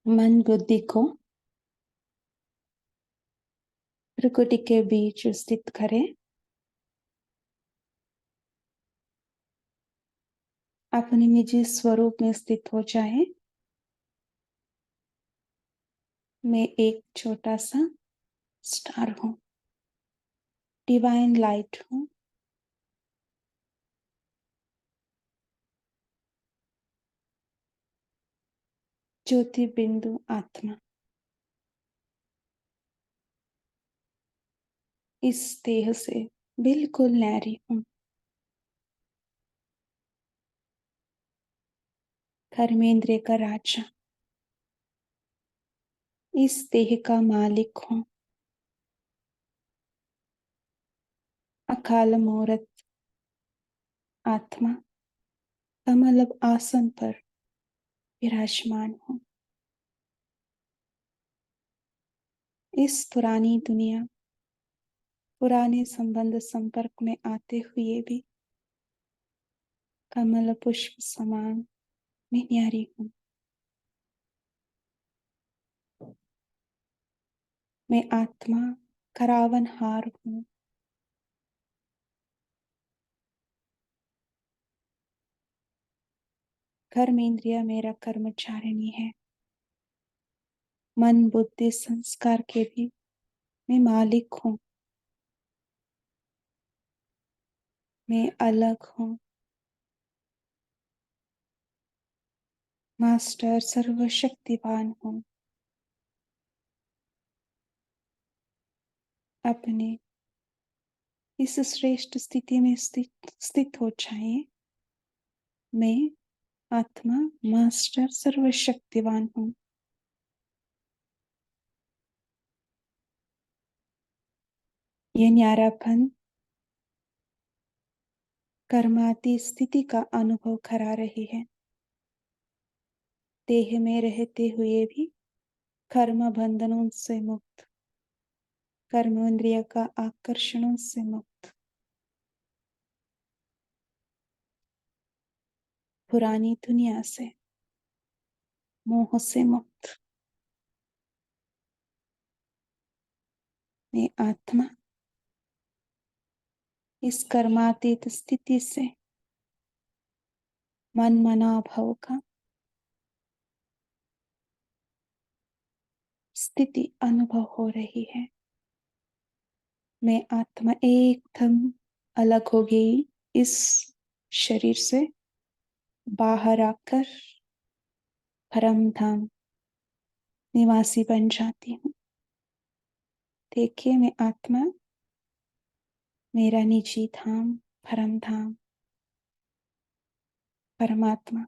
मन बुद्धि को प्रकृति के बीच स्थित करें। अपने निजी स्वरूप में स्थित हो जाए। मैं एक छोटा सा स्टार हूँ, डिवाइन लाइट हूँ। ज्योति बिंदु आत्मा। इस देह से बिल्कुल न्यारी हूँ। कर्मेंद्रिय का राजा। इस देह का मालिक हूँ। अकाल मूर्त आत्मा कमल आसन पर विराजमान हूँ। इस पुरानी दुनिया, पुराने संबंध संपर्क में आते हुए भी कमल पुष्प समान मैं न्यारी हूँ। मैं आत्मा करावन हार हूँ। कर्म इंद्रिय मेरा कर्मचारिणी है। मन बुद्धि संस्कार के भी मैं मालिक हूँ। मैं अलग हूँ। मास्टर सर्वशक्तिवान हूँ। अपने इस श्रेष्ठ स्थिति में स्थित हो जाए। मैं आत्मा मास्टर सर्वशक्तिवान हूँ। ये न्यारापन कर्माती स्थिति का अनुभव करा रही है। देह में रहते हुए भी कर्म बंधनों से मुक्त, कर्म इंद्रिय का आकर्षणों से मुक्त, पुरानी दुनिया से मोह से मुक्त। मैं आत्मा इस कर्मातीत स्थिति से मन मना भाव का स्थिति अनुभव हो रही है। मैं आत्मा एकदम अलग हो गई। इस शरीर से बाहर आकर परम धाम निवासी बन जाती हूँ। देखिए, मैं आत्मा मेरा निजी धाम, परम धाम, परमात्मा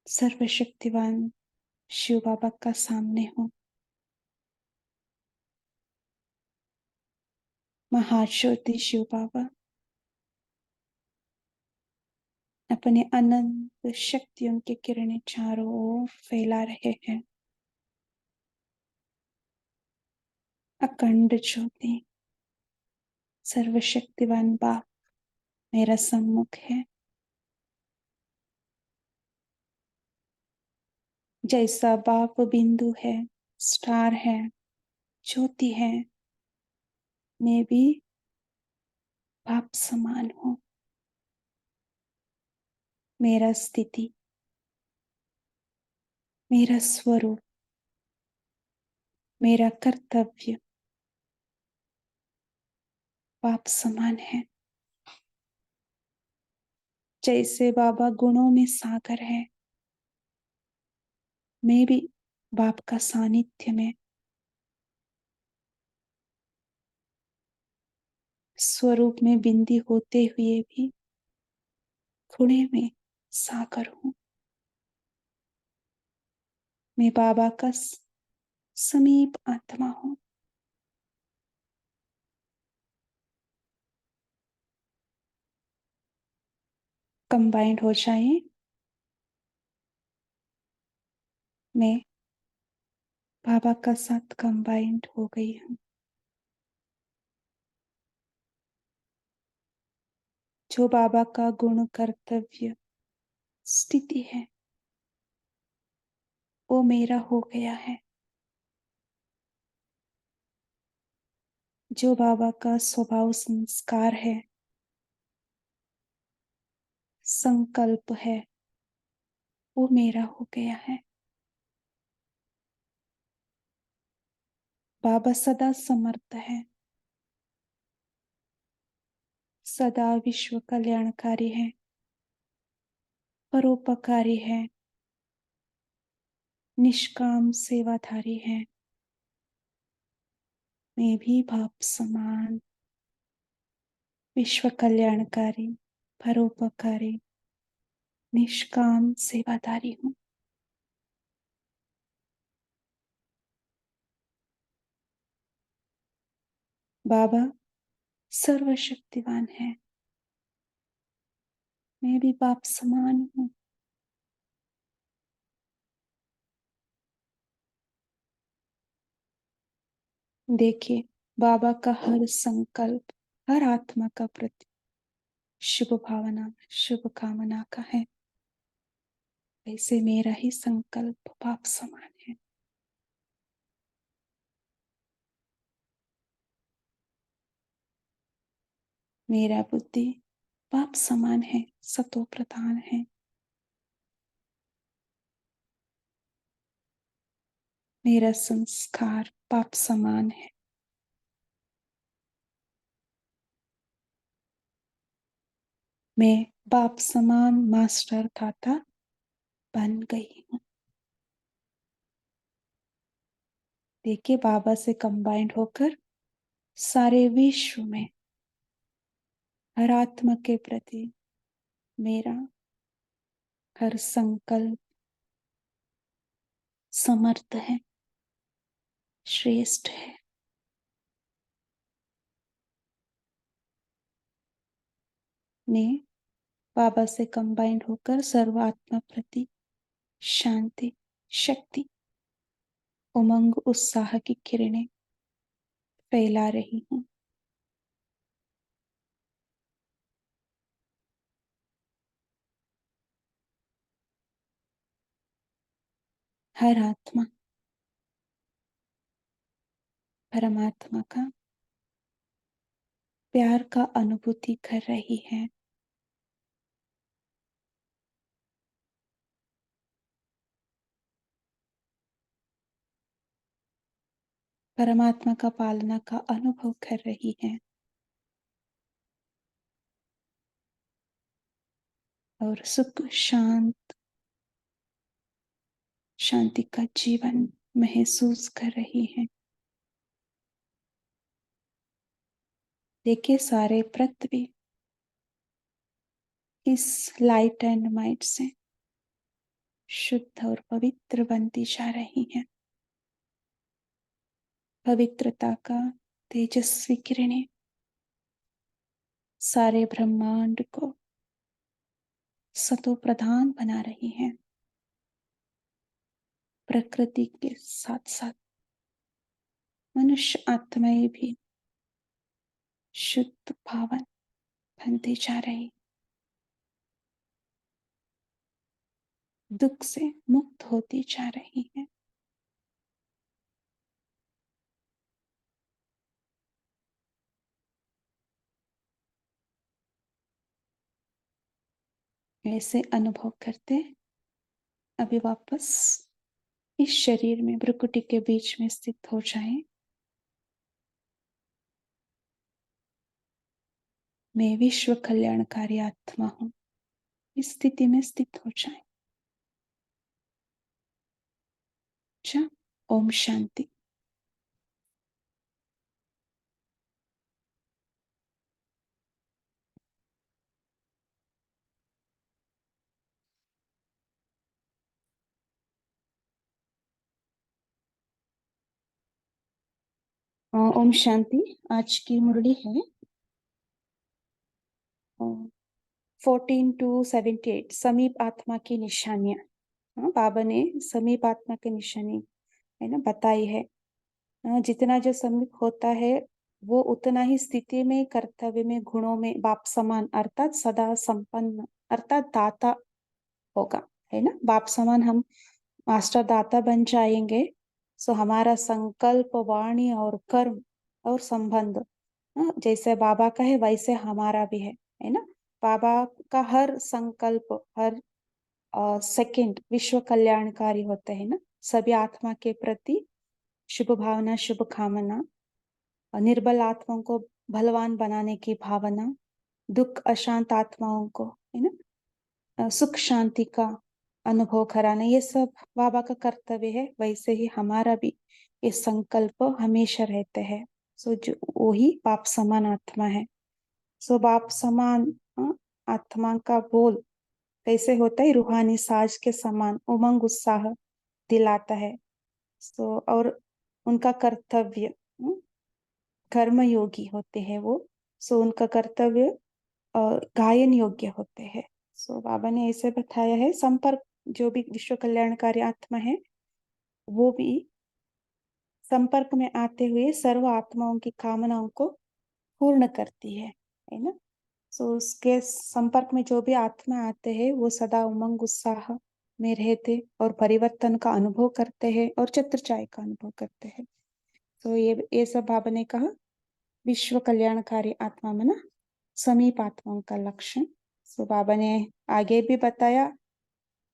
सर्वशक्तिवान शिव बाबा का सामने हूँ। महाज्योति शिव बाबा अपने अनंत शक्तियों की किरणें चारों ओर फैला रहे हैं। अखंड ज्योति सर्वशक्तिवान बाप मेरा सम्मुख है। जैसा बाप बिंदु है, स्टार है, ज्योति है, मैं भी बाप समान हूँ। मेरा स्थिति, मेरा स्वरूप, मेरा कर्तव्य बाप समान है। जैसे बाबा गुणों में सागर है, मैं भी बाप का सानिध्य में स्वरूप में बिंदी होते हुए भी खुणे में सागर हूँ। मैं बाबा का समीप आत्मा हूँ। कंबाइंड हो जाए। मैं बाबा का साथ कंबाइंड हो गई हूँ। जो बाबा का गुण कर्तव्य स्थिति है, वो मेरा हो गया है। जो बाबा का स्वभाव संस्कार है, संकल्प है, वो मेरा हो गया है। बाबा सदा समर्थ है, सदा विश्व कल्याणकारी है, परोपकारी है, निष्काम सेवाधारी है। मैं भी बाप समान विश्व कल्याणकारी, परोपकारी, निष्काम सेवाधारी हूँ। बाबा सर्वशक्तिवान है, मैं भी बाप समान हूँ। देखिए, बाबा का हर संकल्प हर आत्मा का प्रति शुभ भावना, शुभ कामना का है। ऐसे मेरा ही संकल्प बाप समान है। मेरा बुद्धि बाप समान है, सतो प्रधान है। मेरा संस्कार बाप समान है। मैं बाप समान मास्टर दाता बन गई हूँ। देखिए, बाबा से कंबाइंड होकर सारे विश्व में हर आत्मा के प्रति मेरा हर संकल्प समर्थ है, श्रेष्ठ है। मैं बाबा से कंबाइंड होकर सर्व आत्मा प्रति शांति, शक्ति, उमंग, उत्साह की किरणें फैला रही हूँ। हर आत्मा परमात्मा का प्यार का अनुभूति कर रही है। परमात्मा का पालना का अनुभव कर रही है और सुख शांत शांति का जीवन महसूस कर रही है। देखिए, सारे पृथ्वी इस लाइट एंड माइट से शुद्ध और पवित्र बनती जा रही है। पवित्रता का तेजस्वी किरणें सारे ब्रह्मांड को सतो प्रधान बना रही है। प्रकृति के साथ साथ मनुष्य आत्माएं भी शुद्ध पावन बनती जा रही, दुख से मुक्त होती जा रही है। ऐसे अनुभव करते अभी वापस इस शरीर में भ्रुकुटी के बीच में स्थित हो जाएं। मैं विश्व कल्याणकारी आत्मा हूं, इस स्थिति में स्थित हो जाएं। अच्छा, ओम शांति। ओम शांति। आज की मुरली है 14 to 78 समीप आत्मा की निशानियां। बाबा ने समीप आत्मा की निशानी है ना बताई है। जितना जो समीप होता है वो उतना ही स्थिति में, कर्तव्य में, गुणों में बाप समान अर्थात सदा संपन्न अर्थात दाता होगा, है ना। बाप समान हम मास्टर दाता बन जाएंगे, सो हमारा संकल्प, वाणी और कर्म और संबंध, जैसे बाबा का है वैसे हमारा भी है ना। बाबा का हर संकल्प, हर सेकंड विश्व कल्याणकारी होते हैं ना। सभी आत्मा के प्रति शुभ भावना, शुभ कामना, निर्बल आत्माओं को बलवान बनाने की भावना, दुख अशांत आत्माओं को है ना सुख शांति का अनुभव कराना, ये सब बाबा का कर्तव्य है। वैसे ही हमारा भी ये संकल्प हमेशा रहते हैं। सो जो वही बाप समान आत्मा है। सो बाप समान आत्मा का बोल कैसे होता है, रूहानी साज के समान उमंग उत्साह दिलाता है। सो और उनका कर्तव्य, कर्म योगी होते हैं वो। सो उनका कर्तव्य गायन योग्य होते हैं। सो बाबा ने ऐसे बताया है, संपर्क, जो भी विश्व कल्याणकारी आत्मा है वो भी संपर्क में आते हुए सर्व आत्माओं की कामनाओं को पूर्ण करती है ना। सो उसके संपर्क में जो भी आत्मा आते हैं वो सदा उमंग उत्साह में रहते और परिवर्तन का अनुभव करते हैं और चतुर्चाय का अनुभव करते हैं। तो ये सब बाबा ने कहा विश्व कल्याणकारी आत्मा में ना समीप आत्माओं का लक्षण। सो बाबा ने आगे भी बताया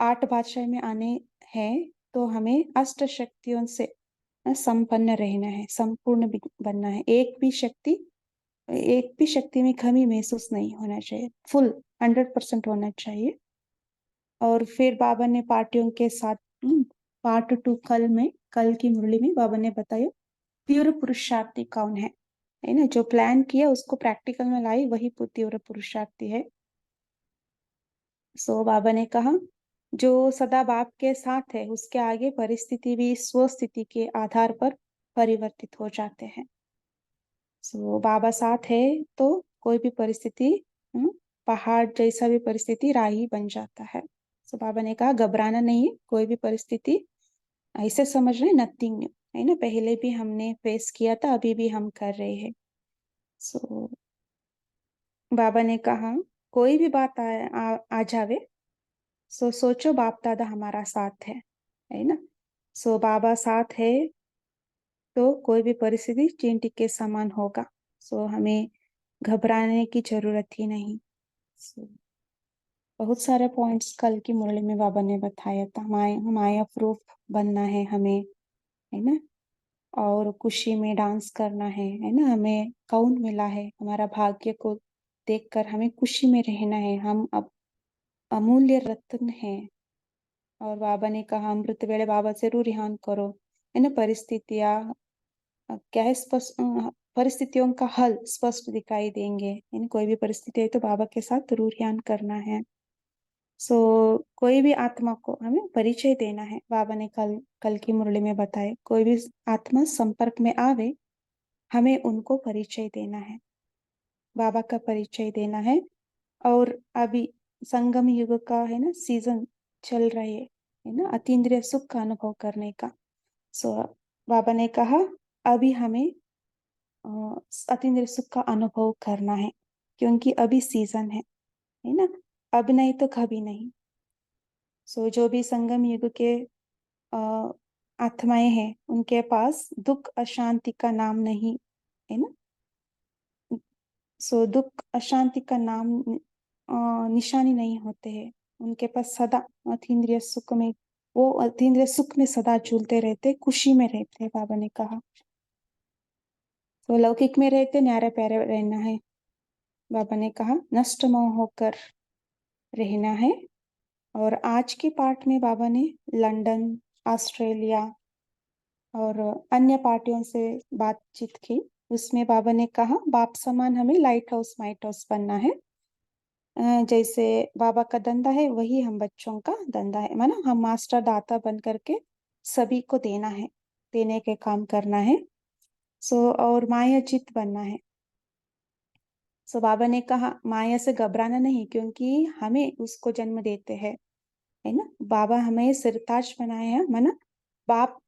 8 भाषा में आने हैं तो हमें अष्ट शक्तियों से संपन्न रहना है, संपूर्ण बनना है। एक भी शक्ति में कमी महसूस नहीं होना चाहिए, फुल 100% होना चाहिए। और फिर बाबा ने पार्टियों के साथ पार्ट 2 कल की मुरली में बाबा ने बताया तीव्र पुरुषार्थी कौन है ना। जो प्लान किया उसको प्रैक्टिकल में लाई, वही तीव्र पुरुषार्थी है। सो बाबा ने कहा जो सदा बाप के साथ है उसके आगे परिस्थिति भी स्वस्थिति के आधार पर परिवर्तित हो जाते हैं। सो बाबा साथ है तो कोई भी परिस्थिति, पहाड़ जैसा भी परिस्थिति राही बन जाता है। सो बाबा ने कहा घबराना नहीं है, कोई भी परिस्थिति ऐसे समझ रहे नथिंग न्यू है ना, पहले भी हमने फेस किया था, अभी भी हम कर रहे हैं। सो बाबा ने कहा कोई भी बात आ जावे, सो सोचो बाप दादा हमारा साथ है ना। सो बाबा साथ है तो कोई भी परिस्थिति चींटी के समान होगा। सो हमें घबराने की जरूरत ही नहीं। सो बहुत सारे पॉइंट्स कल की मुरली में बाबा ने बताया था। माया प्रूफ बनना है हमें, है ना। और खुशी में डांस करना है ना। हमें कौन मिला है, हमारा भाग्य को देखकर हमें खुशी में रहना है। हम अब अमूल्य रत्न है। और बाबा ने कहा अमृत वेले बाबा से जरूर ध्यान करो, है ना। क्या है स्पष्ट, परिस्थितियों का हल स्पष्ट दिखाई देंगे, यानी कोई भी परिस्थिति है तो बाबा के साथ जरूर ध्यान करना है। सो कोई भी आत्मा को हमें परिचय देना है। बाबा ने कल कल की मुरली में बताया कोई भी आत्मा संपर्क में आवे, हमें उनको परिचय देना है, बाबा का परिचय देना है। और अभी संगम युग का है ना सीजन चल रहा है ना, अतीन्द्रिय सुख का अनुभव करने का। सो बाबा ने कहा अभी हमें अतीन्द्रिय सुख का अनुभव करना है, क्योंकि अभी सीजन है ना। अब नहीं तो कभी नहीं। सो जो भी संगम युग के आत्माएं हैं उनके पास दुख अशांति का नाम नहीं है ना। सो दुख अशांति का नाम निशानी नहीं होते हैं उनके पास। सदा अतीन्द्रिय सुख में, वो अतीन्द्रिय सुख में सदा झूलते रहते, खुशी में रहते, बाबा ने कहा। तो लौकिक में रहते न्यारे प्यारे रहना है। बाबा ने कहा नष्ट मोह होकर रहना है। और आज के पाठ में बाबा ने लंदन, ऑस्ट्रेलिया और अन्य पार्टियों से बातचीत की। उसमें बाबा ने कहा बाप समान हमें लाइट हाउस माइट हाउस बनना है। जैसे बाबा का धंधा है वही हम बच्चों का धंधा है, माना हम मास्टर दाता बन करके सभी को देना है, देने के काम करना है। सो और माया चित बनना है। सो बाबा ने कहा माया से घबराना नहीं, क्योंकि हमें उसको जन्म देते हैं, है ना। बाबा हमें सिरताज बनाए हैं, माना बाप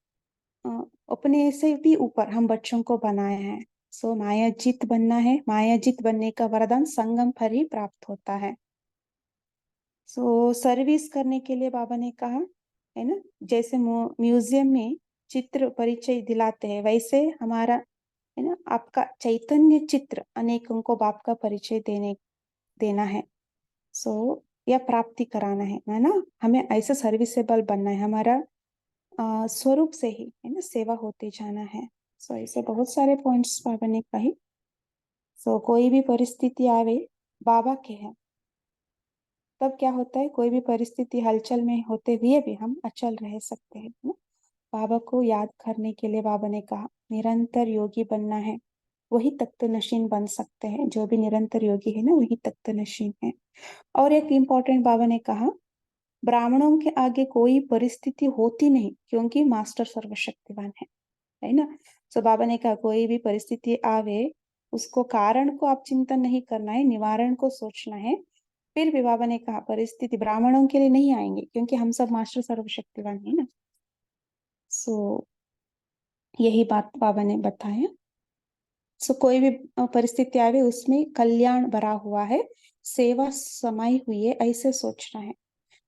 अ, अपने से भी ऊपर हम बच्चों को बनाया है। सो माया जीत बनना है। माया जीत बनने का वरदान संगम पर ही प्राप्त होता है। सो सर्विस करने के लिए बाबा ने कहा है ना, जैसे म्यूजियम में चित्र परिचय दिलाते हैं, वैसे हमारा, है ना, आपका चैतन्य चित्र अनेकों को बाप का परिचय देना है। सो या प्राप्ति कराना है ना, हमें ऐसा सर्विसेबल बनना है, हमारा स्वरूप से ही, है ना, सेवा होते जाना है। सो ऐसे बहुत सारे पॉइंट्स बाबा ने कही। सो कोई भी परिस्थिति आवे, बाबा के हैं, तब क्या होता है, कोई भी परिस्थिति हलचल में होते हुए भी हम अचल रह सकते हैं ना? बाबा को याद करने के लिए बाबा ने कहा निरंतर योगी बनना है, वही तख्त नशीन बन सकते हैं। जो भी निरंतर योगी है ना, वही तख्त नशीन है। और एक इम्पोर्टेंट बाबा ने कहा, ब्राह्मणों के आगे कोई परिस्थिति होती नहीं, क्योंकि मास्टर सर्वशक्तिवान है ना। सो बाबा ने कहा कोई भी परिस्थिति आवे, उसको कारण को आप चिंतन नहीं करना है, निवारण को सोचना है। फिर भी बाबा ने कहा परिस्थिति ब्राह्मणों के लिए नहीं आएंगे, क्योंकि हम सब मास्टर सर्वशक्तिवान है ना। सो यही बात बाबा ने बताया। सो कोई भी परिस्थिति आवे, उसमें कल्याण भरा हुआ है, सेवा समाई हुई है, ऐसे सोचना है,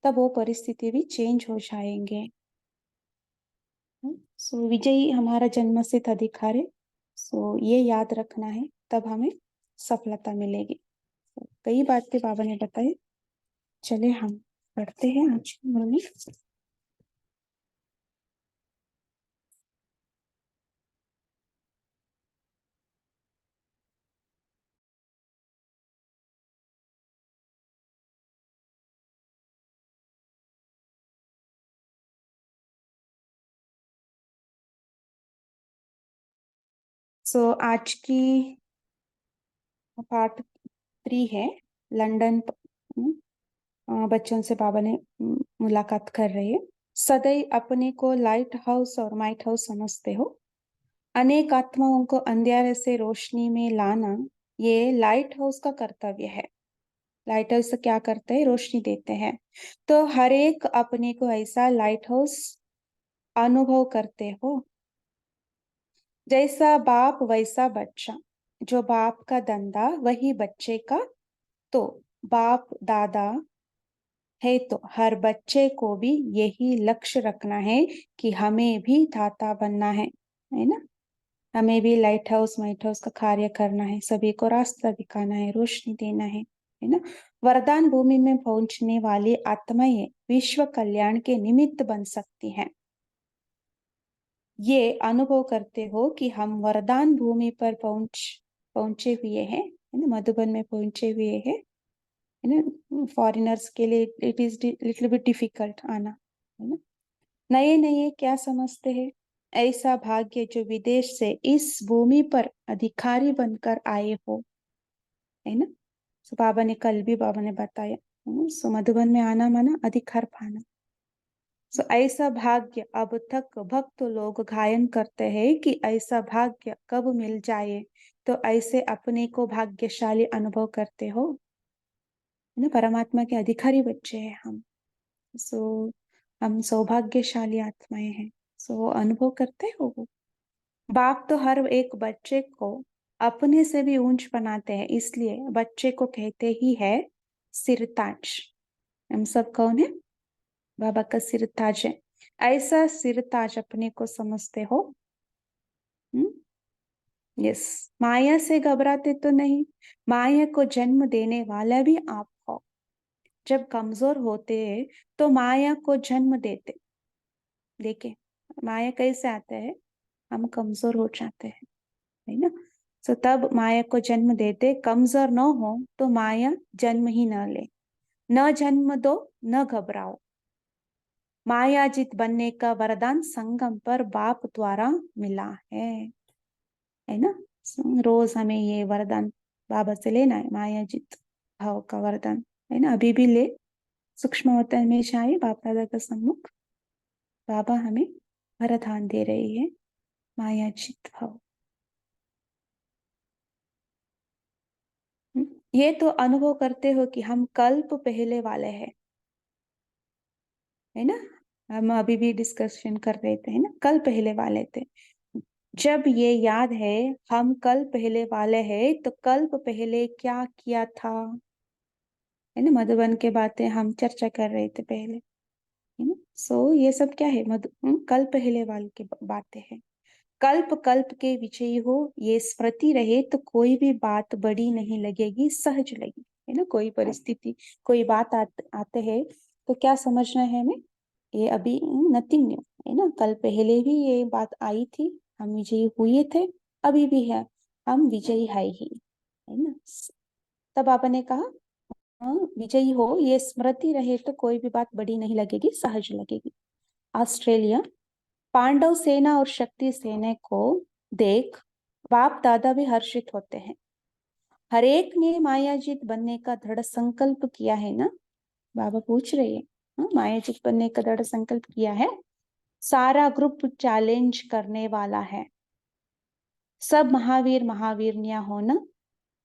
तब वो परिस्थिति भी चेंज हो जाएंगे। सो विजयी हमारा जन्मसिद्ध अधिकार है। सो ये याद रखना है, तब हमें सफलता मिलेगी। कई बातें बाबा ने बताई। चले हम पढ़ते हैं आज की मुरली। सो आज की पार्ट 3 है, लंदन बच्चों से बाबा ने मुलाकात कर रहे हैं। सदैव अपने को लाइट हाउस और माइट हाउस समझते हो, अनेक आत्माओं को अंधेरे से रोशनी में लाना, ये लाइट हाउस का कर्तव्य है। लाइट हाउस क्या करते हैं, रोशनी देते हैं। तो हर एक अपने को ऐसा लाइट हाउस अनुभव करते हो। जैसा बाप वैसा बच्चा, जो बाप का धंधा वही बच्चे का। तो बाप दादा है, तो हर बच्चे को भी यही लक्ष्य रखना है कि हमें भी दाता बनना है ना। हमें भी लाइट हाउस माइट हाउस का कार्य करना है, सभी को रास्ता दिखाना है, रोशनी देना है ना। वरदान भूमि में पहुंचने वाली आत्माएं विश्व कल्याण के निमित्त बन सकती हैं। ये अनुभव करते हो कि हम वरदान भूमि पर पहुंचे हुए हैं, है ना, मधुबन में पहुंचे हुए हैं, है ना। फॉरेनर्स के लिए it is little bit difficult आना, है ना। नए नए क्या समझते हैं, ऐसा भाग्य जो विदेश से इस भूमि पर अधिकारी बनकर आए हो, है ना। सो बाबा ने कल भी बाबा ने बताया, सो मधुबन में आना माना अधिकार पाना। सो ऐसा भाग्य अब तक भक्त लोग गायन करते हैं कि ऐसा भाग्य कब मिल जाए, तो ऐसे अपने को भाग्यशाली अनुभव करते हो, है ना। परमात्मा के अधिकारी बच्चे हैं हम। सो हम सौभाग्यशाली आत्माएं हैं। सो अनुभव करते हो वो। बाप तो हर एक बच्चे को अपने से भी ऊंच बनाते हैं, इसलिए बच्चे को कहते ही है सिरताज। हम सब कौन है, बाबा का सिरताज है। ऐसा सिरताज अपने को समझते हो। यस, माया से घबराते तो नहीं, माया को जन्म देने वाला भी आप हो। जब कमजोर होते हैं तो माया को जन्म देते, देखे माया कैसे आते हैं, हम कमजोर हो जाते हैं, है ना। सो तब माया को जन्म देते, कमजोर न हो तो माया जन्म ही न ले। न जन्म दो, न घबराओ। मायाजित बनने का वरदान संगम पर बाप द्वारा मिला है ना। रोज हमें ये वरदान बाबा से लेना है, मायाजित भाव का वरदान, है ना। अभी भी ले, सूक्ष्म अवतार में जाए बाप दादा का सम्मुख, बाबा हमें वरदान दे रही है, मायाजित भाव। ये तो अनुभव करते हो कि हम कल्प पहले वाले हैं, है ना। हम अभी भी डिस्कशन कर रहे थे, है ना, कल पहले वाले थे। जब ये याद है हम कल पहले वाले हैं, तो कल्प पहले क्या किया था, है ना। मधुबन के बातें हम चर्चा कर रहे थे पहले। है ना। सो ये सब क्या है, कल पहले वाल की बातें हैं। कल्प कल्प के विजयी हो, ये स्मृति रहे तो कोई भी बात बड़ी नहीं लगेगी, सहज लगी, है ना। कोई परिस्थिति, कोई बात आते हैं तो क्या समझना है हमें, ये अभी नथिंग न्यू, है ना। कल पहले भी ये बात आई थी, हम विजयी हुए थे, अभी भी है, हम विजयी है ही, है ना। तब आपने कहा, हाँ, विजयी हो ये स्मृति रहे तो कोई भी बात बड़ी नहीं लगेगी, सहज लगेगी। ऑस्ट्रेलिया, पांडव सेना और शक्ति सेना को देख बाप दादा भी हर्षित होते हैं। हर एक ने मायाजीत बनने का दृढ़ संकल्प किया है ना। बाबा पूछ रहे हैं, हाँ, मायाजीत बनने का दृढ़ संकल्प किया है। सारा ग्रुप चैलेंज करने वाला है। सब महावीर महावीरनिया हो ना।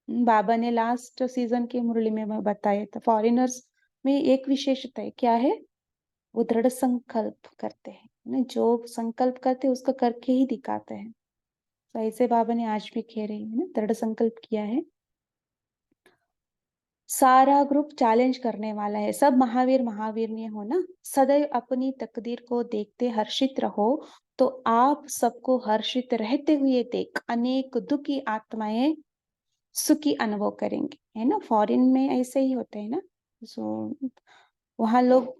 बाबा ने लास्ट सीजन के मुरली में बताया था, फॉरेनर्स में एक विशेषता है, क्या है, वो दृढ़ संकल्प करते हैं ना। जो संकल्प करते हैं उसको करके ही दिखाते हैं। तो ऐसे बाबा ने आज भी कह रहे हैं ना, दृढ़ संकल्प किया है। सारा ग्रुप चैलेंज करने वाला है। सब महावीर महावीरनी हो ना। सदैव अपनी तकदीर को देखते हर्षित रहो, तो आप सबको हर्षित रहते हुए देख अनेक दुखी आत्माएं सुखी अनुभव करेंगे, है ना। फॉरेन में ऐसे ही होते हैं ना। सो वहां लोग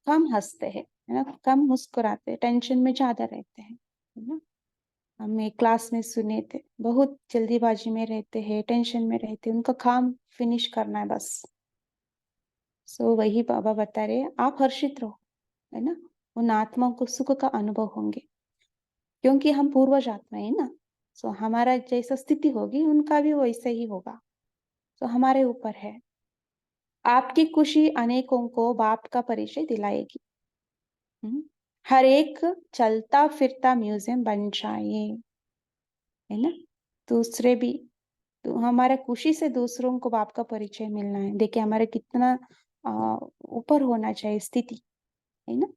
कम हंसते हैं, है ना, कम मुस्कुराते हैं, टेंशन में ज्यादा रहते हैं, है ना। हम एक क्लास में सुने थे, बहुत जल्दीबाजी में रहते हैं, टेंशन में रहते हैं, उनका काम फिनिश करना है बस। सो वही बाबा बता रहे हैं, आप हर्षित रहो, है ना। उन आत्माओं को सुख का अनुभव होंगे, क्योंकि हम पूर्वज आत्मा है ना। सो हमारा जैसा स्थिति होगी उनका भी वैसे ही होगा। तो हमारे ऊपर है। आपकी खुशी अनेकों को बाप का परिचय दिलाएगी। हम्म। हर एक चलता फिरता म्यूजियम बन जाए, है ना। दूसरे भी, तो हमारा खुशी से दूसरों को बाप का परिचय मिलना है। देखिए हमारा कितना ऊपर होना चाहिए स्थिति, है ना।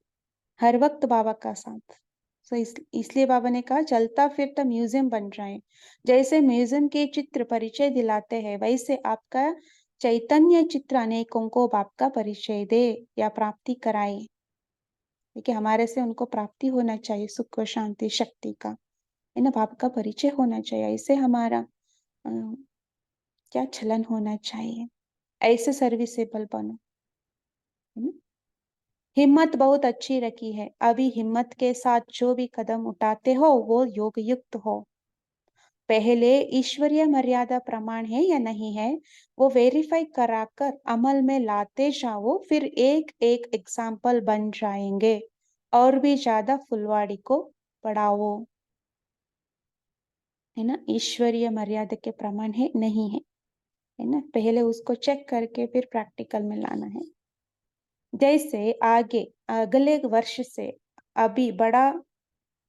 हर वक्त बाबा का साथ। तो इसलिए बाबा ने कहा चलता फिरता म्यूजियम बन जाए। जैसे म्यूजियम के चित्र परिचय दिलाते हैं, वैसे आपका चैतन्य चित्र अनेकों को बाप का परिचय दे या प्राप्ति कराए। देखिए हमारे से उनको प्राप्ति होना चाहिए, सुख शांति शक्ति का, है ना। बाप का परिचय होना चाहिए, ऐसे हमारा क्या चलन होना चाहिए, ऐसे सर्विसेबल बनो, है ना? हिम्मत बहुत अच्छी रखी है, अभी हिम्मत के साथ जो भी कदम उठाते हो वो योग युक्त हो। पहले ईश्वरीय मर्यादा प्रमाण है या नहीं है, वो वेरीफाई कराकर अमल में लाते जाओ, फिर एक एक एग्जाम्पल बन जाएंगे। और भी ज्यादा फुलवाड़ी को बढ़ाओ, है ना। ईश्वरीय मर्यादा के प्रमाण है नहीं है ना, पहले उसको चेक करके फिर प्रैक्टिकल में लाना है। जैसे आगे अगले वर्ष से अभी बड़ा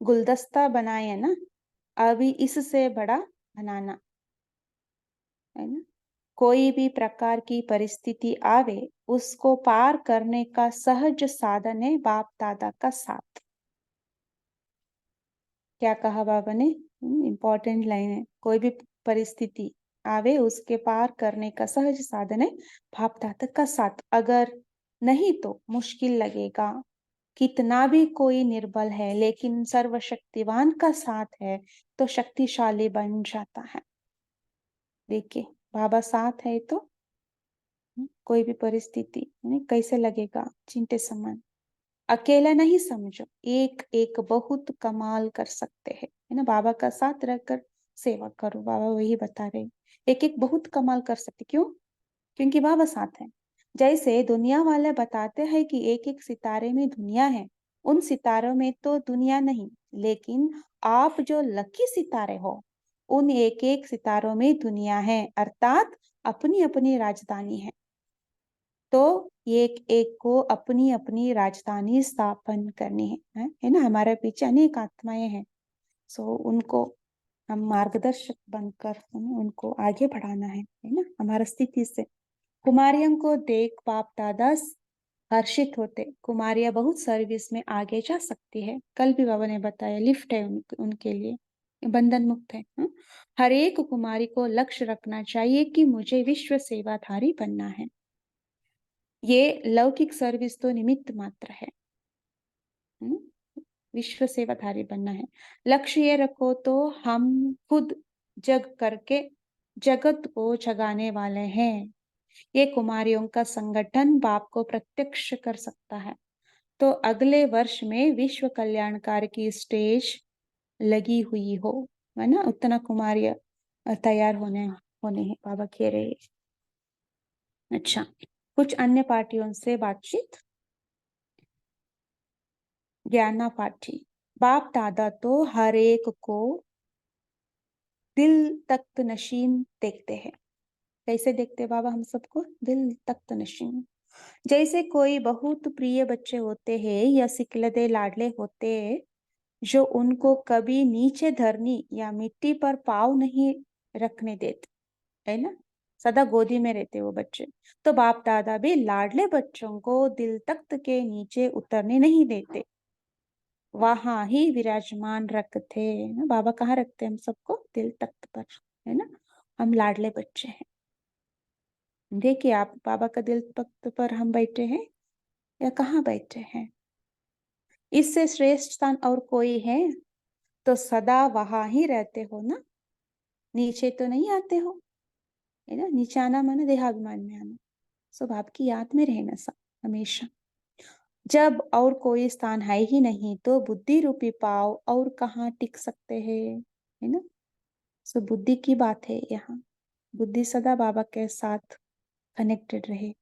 गुलदस्ता बनाए ना, अभी इससे बड़ा बनाना, है ना। कोई भी प्रकार की परिस्थिति आवे, उसको पार करने का सहज साधन है बाप दादा का साथ। क्या कहा बाबा ने, इंपॉर्टेंट लाइन है, कोई भी परिस्थिति आवे उसके पार करने का सहज साधन है बाप दादा का साथ। अगर नहीं तो मुश्किल लगेगा। कितना भी कोई निर्बल है लेकिन सर्वशक्तिवान का साथ है तो शक्तिशाली बन जाता है। देखिए बाबा साथ है तो कोई भी परिस्थिति कैसे लगेगा, चिंते समान। अकेला नहीं समझो, एक एक बहुत कमाल कर सकते हैं, है ना। बाबा का साथ रहकर सेवा करो, बाबा वही बता रहे, एक एक बहुत कमाल कर सकते, क्यों, क्योंकि बाबा साथ है। जैसे दुनिया वाले बताते हैं कि एक एक सितारे में दुनिया है, उन सितारों में तो दुनिया नहीं, लेकिन आप जो लकी सितारे हो उन एक एक सितारों में दुनिया है, अर्थात अपनी अपनी राजधानी है। तो एक एक को अपनी अपनी राजधानी स्थापन करनी है ना। हमारे पीछे अनेक आत्माएं हैं। सो उनको हम मार्गदर्शक बनकर उनको आगे बढ़ाना है ना, हमारा स्थिति से। कुमारियों को देख बाप दादा हर्षित होते, कुमारियां बहुत सर्विस में आगे जा सकती है। कल भी बाबा ने बताया, लिफ्ट है उनके लिए, बंधन मुक्त है। हर एक कुमारी को लक्ष्य रखना चाहिए कि मुझे विश्व सेवाधारी बनना है। ये लौकिक सर्विस तो निमित्त मात्र है, हम्म, विश्व सेवाधारी बनना है। लक्ष्य ये रखो तो हम खुद जग करके जगत को जगाने वाले हैं। ये कुमारियों का संगठन बाप को प्रत्यक्ष कर सकता है। तो अगले वर्ष में विश्व कल्याणकार की स्टेज लगी हुई हो, है ना, उतना कुमारी तैयार होने होने हैं, बाबा कह रहे हैं। अच्छा, कुछ अन्य पार्टियों से बातचीत। ज्ञाना पार्टी, बाप दादा तो हर एक को दिल तख्त नशीन देखते हैं। कैसे देखते हैं बाबा हम सबको? दिल तख्त नशीन। जैसे कोई बहुत प्रिय बच्चे होते हैं या सिकलदे लाडले होते हैं, जो उनको कभी नीचे धरनी या मिट्टी पर पाँव नहीं रखने देते, है ना, सदा गोदी में रहते वो बच्चे। तो बाप दादा भी लाडले बच्चों को दिल तख्त के नीचे उतरने नहीं देते, वहां ही विराजमान रखते हैं ना। बाबा कहाँ रखते हैं हम सबको? दिल तख्त पर, है ना। हम लाडले बच्चे हैं। देखिए आप, बाबा का दिल तख्त पर हम बैठे हैं या कहाँ बैठे हैं? इससे श्रेष्ठ स्थान और कोई है? तो सदा वहां ही रहते हो ना, नीचे तो नहीं आते हो, है ना। नीचे आना माना देहाभिमान में आना। सब आपकी याद में रहना सा हमेशा। जब और कोई स्थान है ही नहीं तो बुद्धि रूपी पाव और कहाँ टिक सकते हैं, है ना। सो बुद्धि की बात है यहाँ। बुद्धि सदा बाबा के साथ कनेक्टेड रहे।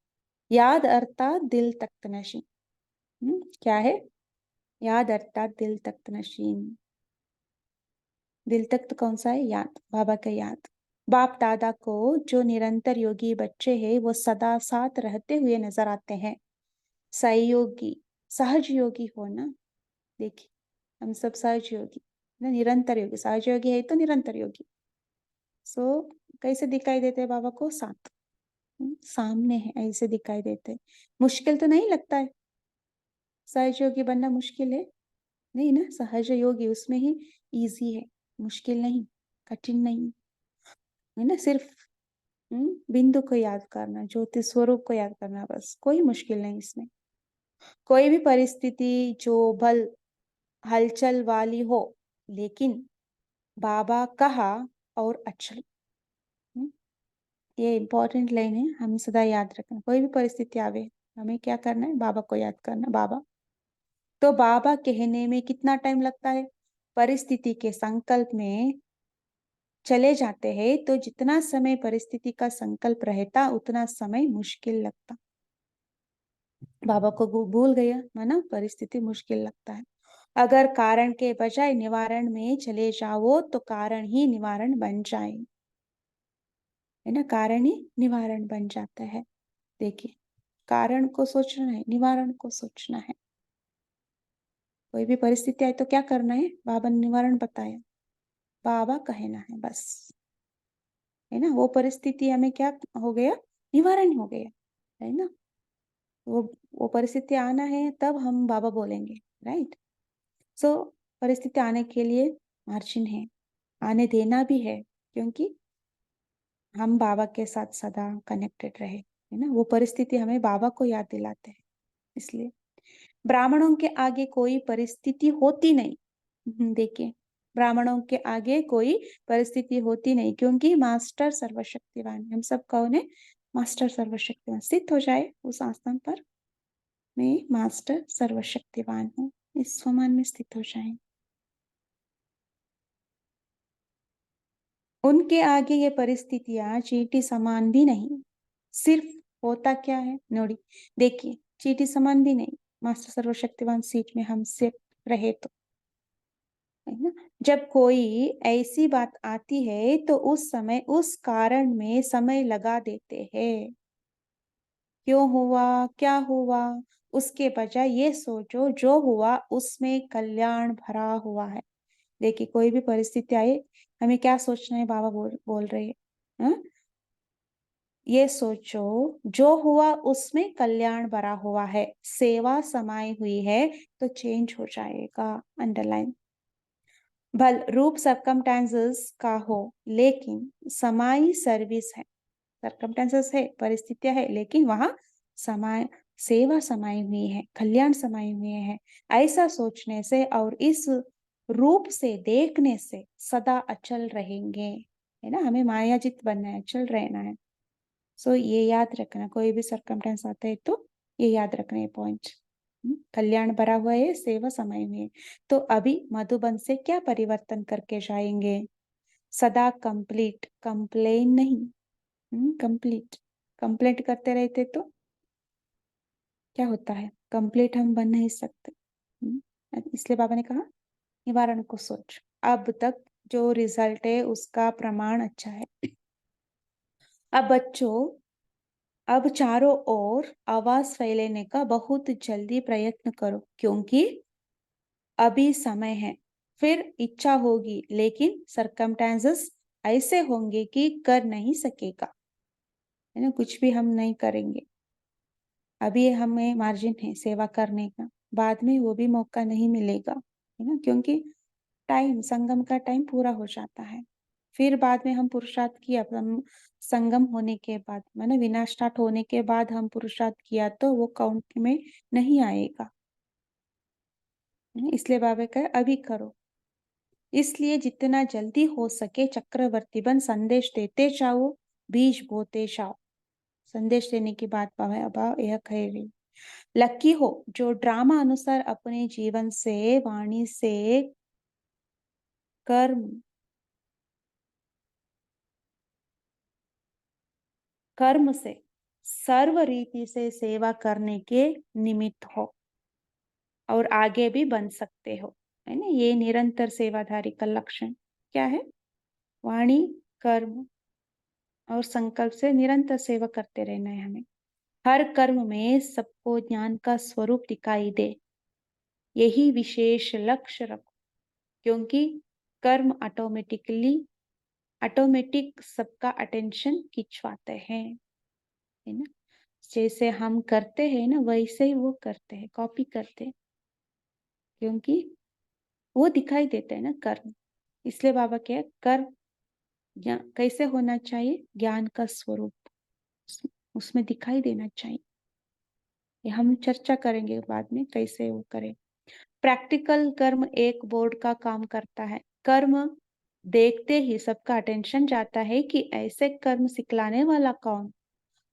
याद अर्थात दिल तख्त नशीन। क्या है? याद अर्थात दिल तख्त नशीन। दिल तख्त कौन सा है? याद, बाबा का याद। बाप दादा को जो निरंतर योगी बच्चे हैं वो सदा साथ रहते हुए नजर आते हैं। सहयोगी, सहज योगी हो ना। देखिए हम सब सहज योगी ना, निरंतर योगी। सहज योगी है तो निरंतर योगी। सो कैसे दिखाई देते हैं बाबा को? साथ, सामने है, ऐसे दिखाई देते हैं। मुश्किल तो नहीं लगता है? सहज योगी बनना मुश्किल है नहीं ना। सहज योगी उसमें ही इजी है, मुश्किल नहीं, कठिन नहीं, है ना। सिर्फ बिंदु को याद करना, ज्योति स्वरूप को याद करना, बस। कोई मुश्किल नहीं इसमें। कोई भी परिस्थिति जो भल हलचल वाली हो, लेकिन बाबा कहा और अचल। हम्म, ये इंपॉर्टेंट लाइन है, हमें सदा याद रखना। कोई भी परिस्थिति आवे, हमें क्या करना है? बाबा को याद करना। बाबा तो बाबा कहने में कितना टाइम लगता है? परिस्थिति के संकल्प में चले जाते हैं तो जितना समय परिस्थिति का संकल्प रहता उतना समय मुश्किल लगता। बाबा को भूल गया माना परिस्थिति मुश्किल लगता है। अगर कारण के बजाय निवारण में चले जाओ तो कारण ही निवारण बन जाए, है ना। कारण ही निवारण बन जाता है। देखिए, कारण को सोचना है, निवारण को सोचना है। कोई भी परिस्थिति आए तो क्या करना है? बाबा ने निवारण बताया, बाबा कहना है बस, है ना। वो परिस्थिति हमें क्या हो गया? निवारण हो गया, है ना। वो वो परिस्थिति आना है तब हम बाबा बोलेंगे, राइट। सो परिस्थिति आने के लिए मार्जिन है, आने देना भी है, क्योंकि हम बाबा के साथ सदा कनेक्टेड रहे, है ना। वो परिस्थिति हमें बाबा को याद दिलाते हैं, इसलिए ब्राह्मणों के आगे कोई परिस्थिति होती नहीं। देखिए, ब्राह्मणों के आगे कोई परिस्थिति होती नहीं, क्योंकि मास्टर सर्वशक्तिवान है। हम सब कौन है? मास्टर सर्वशक्तिवान। स्थित हो जाए उस आस्थान पर, मैं मास्टर सर्वशक्तिवान हूँ, इस स्वमान में स्थित हो जाए। उनके आगे ये परिस्थितियां चींटी समान भी नहीं। सिर्फ होता क्या है नोड़ी, देखिए, चींटी समान भी नहीं। मास्टर सर्वशक्तिवान सीट में हम सिर्फ रहे तो, है ना। जब कोई ऐसी बात आती है तो उस समय उस कारण में समय लगा देते हैं। क्यों हुआ, क्या हुआ, उसके बजाय ये सोचो जो हुआ उसमें कल्याण भरा हुआ है। देखिए, कोई भी परिस्थिति आए, हमें क्या सोचना है? बाबा बोल रहे हैं, हाँ? ये सोचो जो हुआ उसमें कल्याण भरा हुआ है, सेवा समाई हुई है, तो चेंज हो जाएगा। अंडरलाइन। भल रूप सरकमटेंसेस का हो, लेकिन समाई सर्विस है। सरकमटेंसेस है, परिस्थितियां है, लेकिन वहां समय सेवा समाई हुई है, कल्याण समाये हुए हैं। ऐसा सोचने से और इस रूप से देखने से सदा अचल रहेंगे, है ना। हमें मायाजित बनना है, अचल रहना है। सो ये याद रखना, कोई भी सरकमटेंस आता है तो ये याद रखना है पॉइंट। कल्याण भरा हुआ है, सेवा समाई हुई है। तो अभी मधुबन से क्या परिवर्तन करके जाएंगे? सदा कंप्लीट, कंप्लेन नहीं, कंप्लीट। कंप्लेंट करते रहते तो क्या होता है? कंप्लीट हम बन नहीं सकते। इसलिए बाबा ने कहा निवारण को सोच। अब तक जो रिजल्ट है उसका प्रमाण अच्छा है। अब बच्चों, अब चारों ओर आवाज फैलाने का बहुत जल्दी प्रयत्न करो, क्योंकि अभी समय है। फिर इच्छा होगी, लेकिन सरकमस्टेंसेस ऐसे होंगे कि कर नहीं सकेगा, है ना। कुछ भी हम नहीं करेंगे। अभी हमें मार्जिन है सेवा करने का, बाद में वो भी मौका नहीं मिलेगा, है ना, क्योंकि टाइम, संगम का टाइम पूरा हो जाता है। फिर बाद में हम पुरुषार्थ किया, हम संगम होने के बाद, माने विनाश स्टार्ट होने के बाद हम पुरुषार्थ किया तो वो काउंट में नहीं आएगा। इसलिए बाबा कहे अभी करो। इसलिए जितना जल्दी हो सके चक्रवर्ती बन संदेश देते जाओ, बीज बोते जाओ। संदेश देने की बात बाबा यह कह रही। लकी हो जो ड्रामा अनुसार अपने जीवन से, वाणी से, कर्म कर्म से, सर्व रीति से सेवा करने के निमित्त हो और आगे भी बन सकते हो, है ना। ये निरंतर सेवाधारी का लक्षण क्या है? वाणी, कर्म और संकल्प से निरंतर सेवा करते रहना है हमें। हर कर्म में सबको ज्ञान का स्वरूप दिखाई दे, यही विशेष लक्ष्य रखो, क्योंकि कर्म ऑटोमेटिक सबका अटेंशन खिंचवाते हैं, है ना। जैसे हम करते हैं ना वैसे ही वो करते हैं, कॉपी करते हैं, क्योंकि वो दिखाई देते हैं ना कर्म। इसलिए बाबा क्या कर्म कैसे होना चाहिए? ज्ञान का स्वरूप उसमें दिखाई देना चाहिए। ये हम चर्चा करेंगे बाद में कैसे वो करें। प्रैक्टिकल कर्म एक बोर्ड का काम करता है। कर्म देखते ही सबका अटेंशन जाता है कि ऐसे कर्म सिखलाने वाला कौन।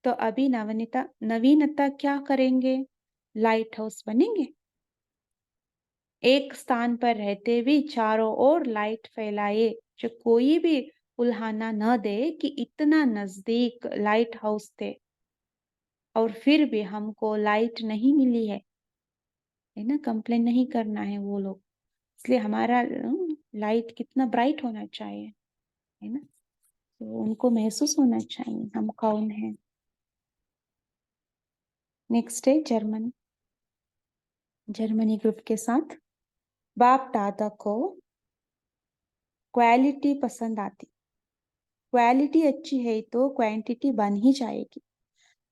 तो अभी नवीनता क्या करेंगे? लाइट हाउस बनेंगे। एक स्थान पर रहते भी चारों ओर लाइट फैलाए, जो कोई भी उल्हाना न दे कि इतना नजदीक लाइट हाउस थे और फिर भी हमको लाइट नहीं मिली है ना। कंप्लेन नहीं करना है वो लोग। इसलिए हमारा लाइट कितना ब्राइट होना चाहिए, है ना। तो उनको महसूस होना चाहिए हम कौन है। नेक्स्ट है जर्मनी। जर्मनी ग्रुप के साथ बाप दादा को क्वालिटी पसंद आती। क्वालिटी अच्छी है तो क्वांटिटी बन ही जाएगी।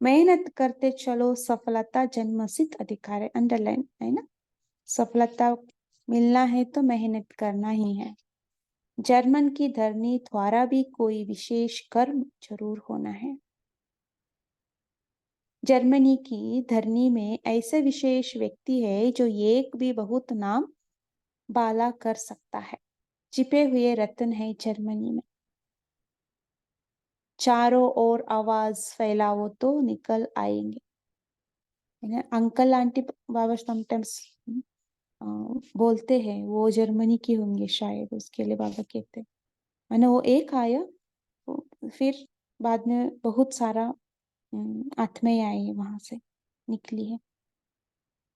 मेहनत करते चलो, सफलता जन्मसिद्ध अधिकार है। अंडरलाइन है ना। सफलता मिलना है तो मेहनत करना ही है। जर्मन की धरनी द्वारा भी कोई विशेष कर्म जरूर होना है। जर्मनी की धरनी में ऐसे विशेष व्यक्ति है जो एक भी बहुत नाम बाला कर सकता है। छिपे हुए रत्न है जर्मनी में। चारों ओर आवाज फैलाओ तो निकल आएंगे, है ना। अंकल आंटी बाबा समटाइम्स बोलते हैं वो जर्मनी की होंगे शायद, उसके लिए बाबा कहते हैं, मैंने वो एक आया फिर बाद में बहुत सारा आत्माएं आई है वहां से निकली है।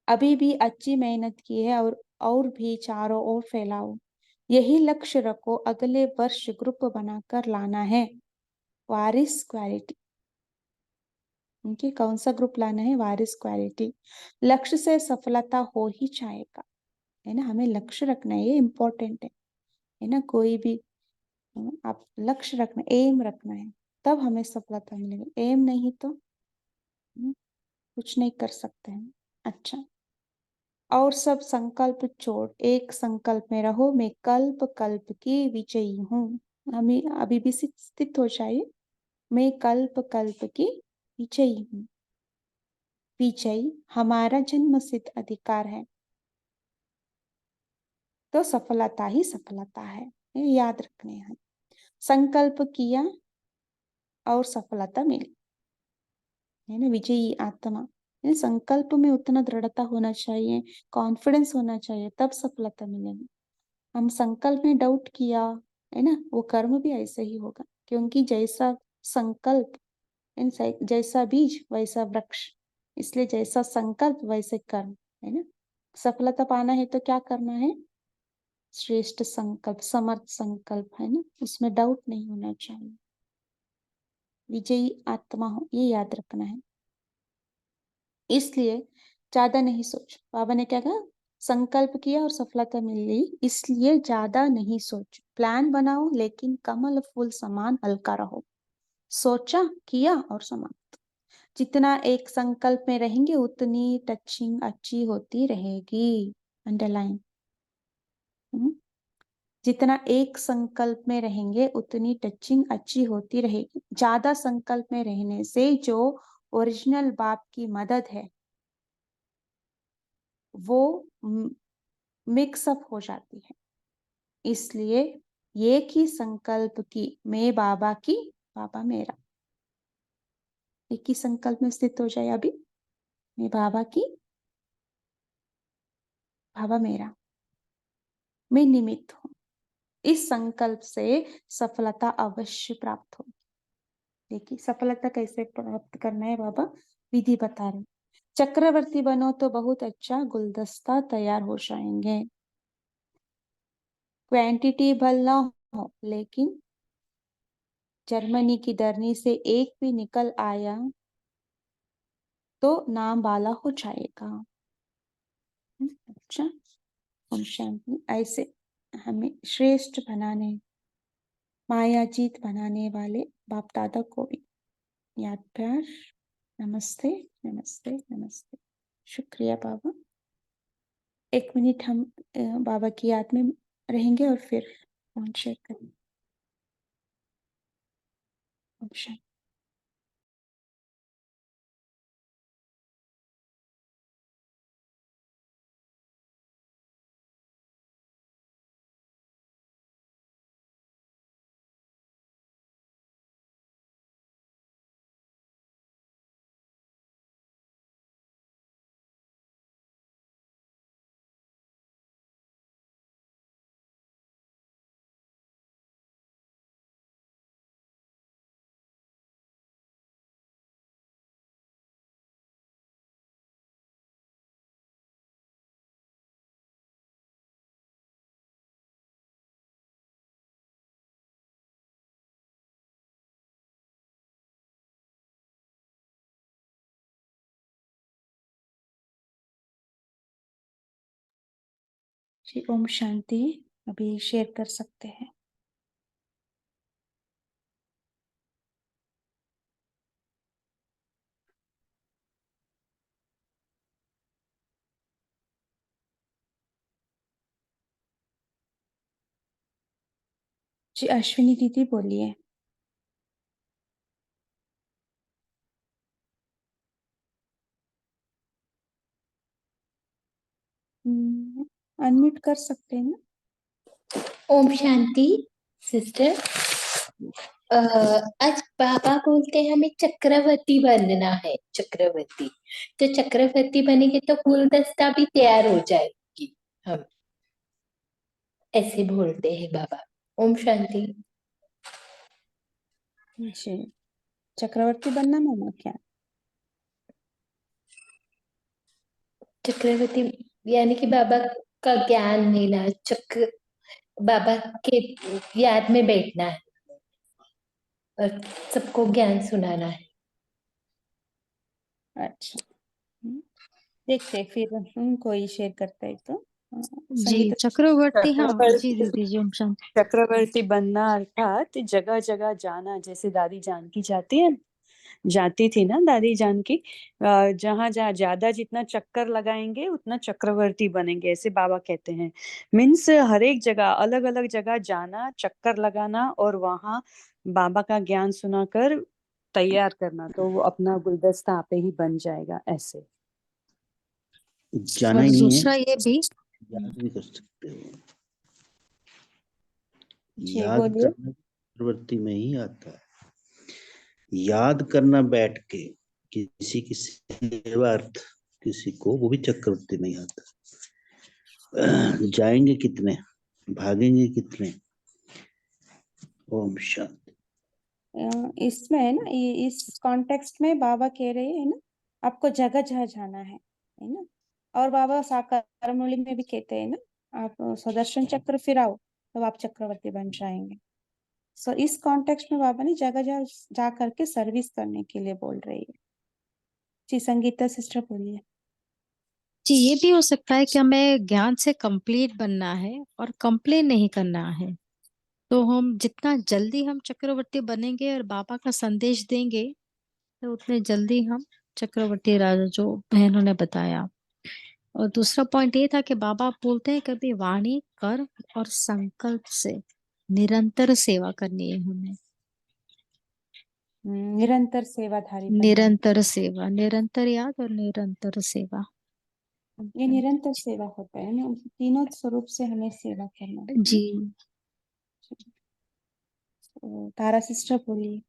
अभी भी अच्छी मेहनत की है और भी चारों ओर फैलाओ। यही लक्ष्य रखो, अगले वर्ष ग्रुप बनाकर लाना है वारिस क्वालिटी। उनकी कौन सा ग्रुप लाना है? वारिस क्वालिटी। लक्ष्य से सफलता हो ही जाएगा, है ना। हमें लक्ष्य रखना है, ये इम्पोर्टेंट है ना। कोई भी आप लक्ष्य रखना, एम रखना है, तब हमें सफलता मिलेगी। एम नहीं तो कुछ नहीं कर सकते हैं। अच्छा, और सब संकल्प छोड़ एक संकल्प में रहो, मैं कल्प कल्प की विजयी हूँ। हमें अभी भी स्थित हो जाए, मैं कल्प कल्प की विजयी हूँ। विजयी हमारा जन्मसिद्ध अधिकार है। तो सफलता ही सफलता है, ये याद रखने हैं। संकल्प किया और सफलता मिली, है ना। विजयी आत्मा, संकल्प में उतना दृढ़ता होना चाहिए, कॉन्फिडेंस होना चाहिए, तब सफलता मिलेगी। हम संकल्प में डाउट किया, है ना, वो कर्म भी ऐसे ही होगा, क्योंकि जैसा संकल्प, जैसा बीज वैसा वृक्ष, इसलिए जैसा संकल्प वैसे कर्म, है ना। सफलता पाना है तो क्या करना है? श्रेष्ठ संकल्प, समर्थ संकल्प, है ना, उसमें डाउट नहीं होना चाहिए। विजयी आत्मा हो, ये याद रखना है। इसलिए ज्यादा नहीं सोच। बाबा ने क्या कहा? संकल्प किया और सफलता मिल गई, इसलिए ज्यादा नहीं सोच। प्लान बनाओ लेकिन कमल फूल समान हल्का रहो। सोचा, किया और समाप्त। जितना एक संकल्प में रहेंगे उतनी टचिंग अच्छी होती रहेगी। अंडरलाइन। जितना एक संकल्प में रहेंगे उतनी टचिंग अच्छी होती रहेगी। ज्यादा संकल्प में रहने से जो ओरिजिनल बाप की मदद है वो मिक्सअप हो जाती है। इसलिए एक ही संकल्प की, मैं बाबा की, बाबा मेरा, एक ही संकल्प में स्थित हो जाए। अभी मैं बाबा की, बाबा मेरा, मैं निमित्त हूँ। इस संकल्प से सफलता अवश्य प्राप्त होगी। देखिए सफलता कैसे प्राप्त करना है, बाबा विधि बता रहे। चक्रवर्ती बनो तो बहुत अच्छा गुलदस्ता तैयार हो जाएंगे। क्वांटिटी भला हो, लेकिन जर्मनी की धरनी से एक भी निकल आया तो नाम वाला हो जाएगा। अच्छा, ओम शांति। ऐसे हमें श्रेष्ठ बनाने, मायाजीत बनाने वाले बाप दादा को भी याद प्यार, नमस्ते नमस्ते नमस्ते। शुक्रिया बाबा। 1 मिनट हम बाबा की याद में रहेंगे और फिर फोन शेयर करेंगे। ओम शांति। जी ओम शांति। अभी शेयर कर सकते हैं। जी अश्विनी दीदी बोलिए। अनम्यूट कर सकते हैं ना? ओम शांति सिस्टर। आज बाबा बोलते हैं हमें चक्रवर्ती बनना है। चक्रवर्ती, तो चक्रवर्ती बनेंगे तो गुलदस्ता भी तैयार हो जाएगी। हम ऐसे बोलते हैं बाबा। ओम शांति। जी, चक्रवर्ती बनना मामा क्या? चक्रवर्ती यानी कि बाबा का ज्ञान लेना, चक्र, बाबा के याद में बैठना है और सबको ज्ञान सुनाना है। अच्छा, देखते हैं फिर कोई शेयर करता है तो। जी संगीत चक्रवर्ती, हाँ जी चक्रवर्ती दीदी जी। ओम शांति। चक्रवर्ती बनना अर्थात जगह जगह जाना, जैसे दादी जानकी जाती है, जाती थी ना दादी जानकी। जहां जहां ज्यादा जितना चक्कर लगाएंगे उतना चक्रवर्ती बनेंगे, ऐसे बाबा कहते हैं। मीन्स हर एक जगह, अलग अलग जगह जाना, चक्कर लगाना और वहां बाबा का ज्ञान सुनाकर तैयार करना, तो वो अपना गुलदस्ता आपे ही बन जाएगा ऐसे। जाना और ही नहीं है, दूसरा ये भी याद भी कर सकते हो। जी याद बोलिए। करना प्रवृत्ति में ही आता है। याद करना बैठ के किसी की सेवार्थ किसी को, वो भी चक्रवर्ती में ही आता है। जाएंगे कितने, भागेंगे कितने। ओम शांति। इसमें है ना, इस कॉन्टेक्स्ट में बाबा कह रहे हैं ना, आपको जगह जहाँ जाना है ना। और बाबा साकार मुरली में भी कहते हैं ना, आप सुदर्शन चक्र फिराओ तो आप चक्रवर्ती बन जाएंगे। सो इस कॉन्टेक्स्ट में बाबा ने जगह जहाँ जा करके सर्विस करने के लिए बोल रही है। जी संगीता सिस्टर बोलिए। जी, ये भी हो सकता है कि हमें ज्ञान से कंप्लीट बनना है और कंप्लेन नहीं करना है। तो हम जितना जल्दी हम चक्रवर्ती बनेंगे और बाबा का संदेश देंगे, तो उतने जल्दी हम चक्रवर्ती राजा, जो बहनों ने बताया। और दूसरा पॉइंट ये था कि बाबा बोलते हैं कभी वाणी, कर्म और संकल्प से निरंतर सेवा करनी है हमें। निरंतर सेवाधारी बनना है। निरंतर सेवा, निरंतर याद और निरंतर सेवा। ये निरंतर सेवा होता है ना, तीनों स्वरूप से हमें सेवा करना है। जी। तो तारा सिस्टर बोलिए।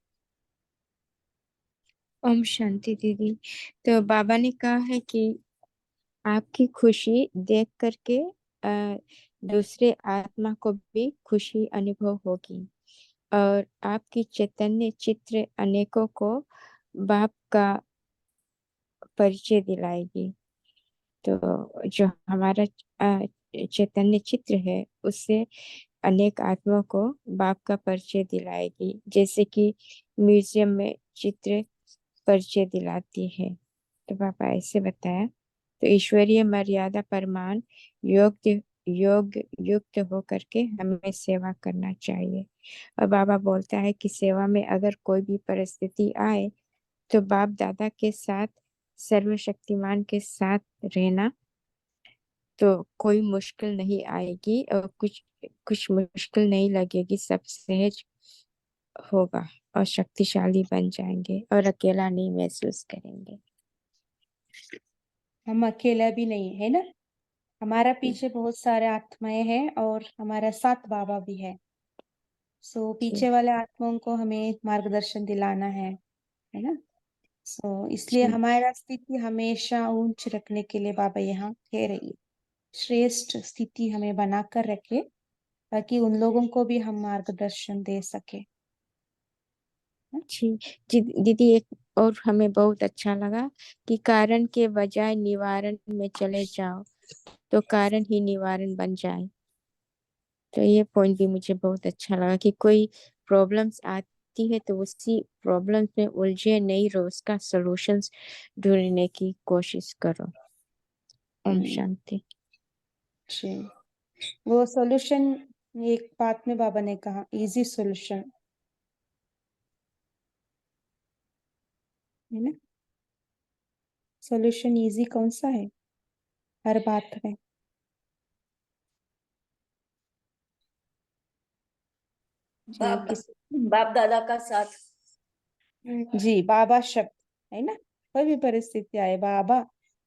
ओम शांति दीदी। तो बाबा ने कहा है कि आपकी खुशी देख करके दूसरे आत्मा को भी खुशी अनुभव होगी और आपकी चैतन्य चित्र अनेकों को बाप का परिचय दिलाएगी। तो जो हमारा चैतन्य चित्र है, उससे अनेक आत्माओं को बाप का परिचय दिलाएगी, जैसे कि म्यूजियम में चित्र परिचय दिलाती है। तो पापा ऐसे बताया। तो ईश्वरीय मर्यादा परमान योग युक्त हो करके हमें सेवा करना चाहिए। और बाबा बोलता है कि सेवा में अगर कोई भी परिस्थिति आए तो बाप दादा के साथ, सर्वशक्तिमान के साथ रहना, तो कोई मुश्किल नहीं आएगी और कुछ मुश्किल नहीं लगेगी, सब सहज होगा और शक्तिशाली बन जाएंगे और अकेला नहीं महसूस करेंगे। हम अकेला भी नहीं है ना, हमारा पीछे बहुत सारे आत्माएं हैं और हमारा साथ बाबा भी है। सो पीछे वाले आत्माओं को हमें मार्गदर्शन दिलाना है ना। सो इसलिए हमारा स्थिति हमेशा ऊंच रखने के लिए बाबा यहाँ कह रही है, श्रेष्ठ स्थिति हमें बनाकर रखे ताकि उन लोगों को भी हम मार्गदर्शन दे सके। जी जी दीदी, एक और हमें बहुत अच्छा लगा कि कारण के बजाय निवारण में चले जाओ तो कारण ही निवारण बन जाए। तो ये पॉइंट भी मुझे बहुत अच्छा लगा कि कोई प्रॉब्लम्स आती है तो उसी प्रॉब्लम्स में उलझे नहीं रहो, उसका सॉल्यूशंस ढूंढने की कोशिश करो। ओम शांति। जी, वो सॉल्यूशन एक बात में बाबा ने कहा, इजी सॉल्यूशन है ना। सॉल्यूशन इजी कौन सा है हर बात में? बाप दादा का साथ। जी, बाबा शब्द है ना, कोई भी परिस्थिति आए बाबा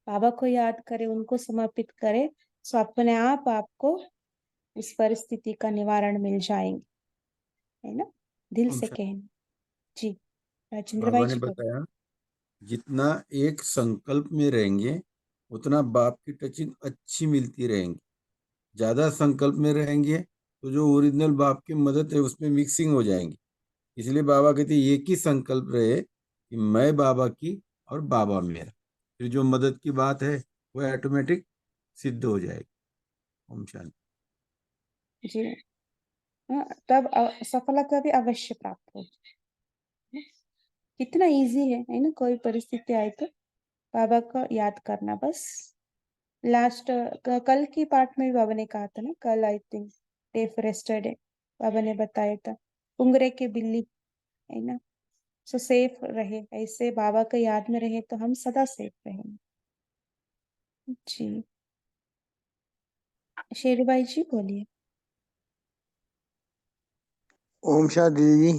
बाबा को याद करे, उनको समर्पित करे, तो अपने आप आपको उस परिस्थिति का निवारण मिल जाएंगे, है ना। दिल से कहना। जी राजेंद्र बाबा भाई ने जी। बताया जितना एक संकल्प में रहेंगे उतना बाप की टचिंग अच्छी मिलती रहेंगी। ज्यादा संकल्प में रहेंगे तो जो ओरिजिनल बाप की मदद है उसमें मिक्सिंग हो जाएंगी। इसलिए बाबा कहते हैं एक ही संकल्प रहे कि मैं बाबा की और बाबा मेरा, फिर जो मदद की बात है वो ऑटोमेटिक सिद्ध हो जाएगी। ओम शांति। जी तब सफलता भी अवश्य प्राप्त होगी। कितना इजी है ना, कोई परिस्थिति आए तो बाबा को याद करना बस। लास्ट कल की पार्ट में भी बाबा ने कहा था ना, कल I think day for yesterday, Baba ने बताया था पुंगरे के बिल्ली है ना। सो सेफ रहे, ऐसे बाबा के याद में रहे तो हम सदा सेफ रहेंगे। जी शेरू भाई जी बोलिए। ओम शांति दीदी।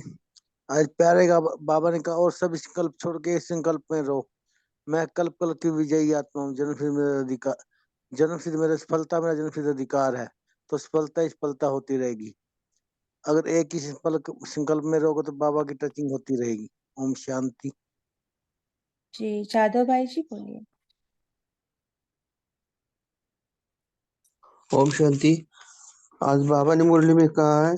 आज प्यारे का बाबा ने कहा और सब संकल्प छोड़ के इस संकल्प में रहो, मैं कल्प कल्प की विजयी आत्मा हूँ, जन्म सिद्ध मेरा अधिकार, जन्म सिद्ध मेरा सफलता मेरा जन्म सिद्ध अधिकार है। तो सफलता ही सफलता होती रहेगी। अगर एक ही संकल्प में रहोगे तो बाबा की टचिंग होती रहेगी। ओम शांति। जी जादव भाई जी बोलिए। ओम शांति। आज बाबा ने मुरली में कहा है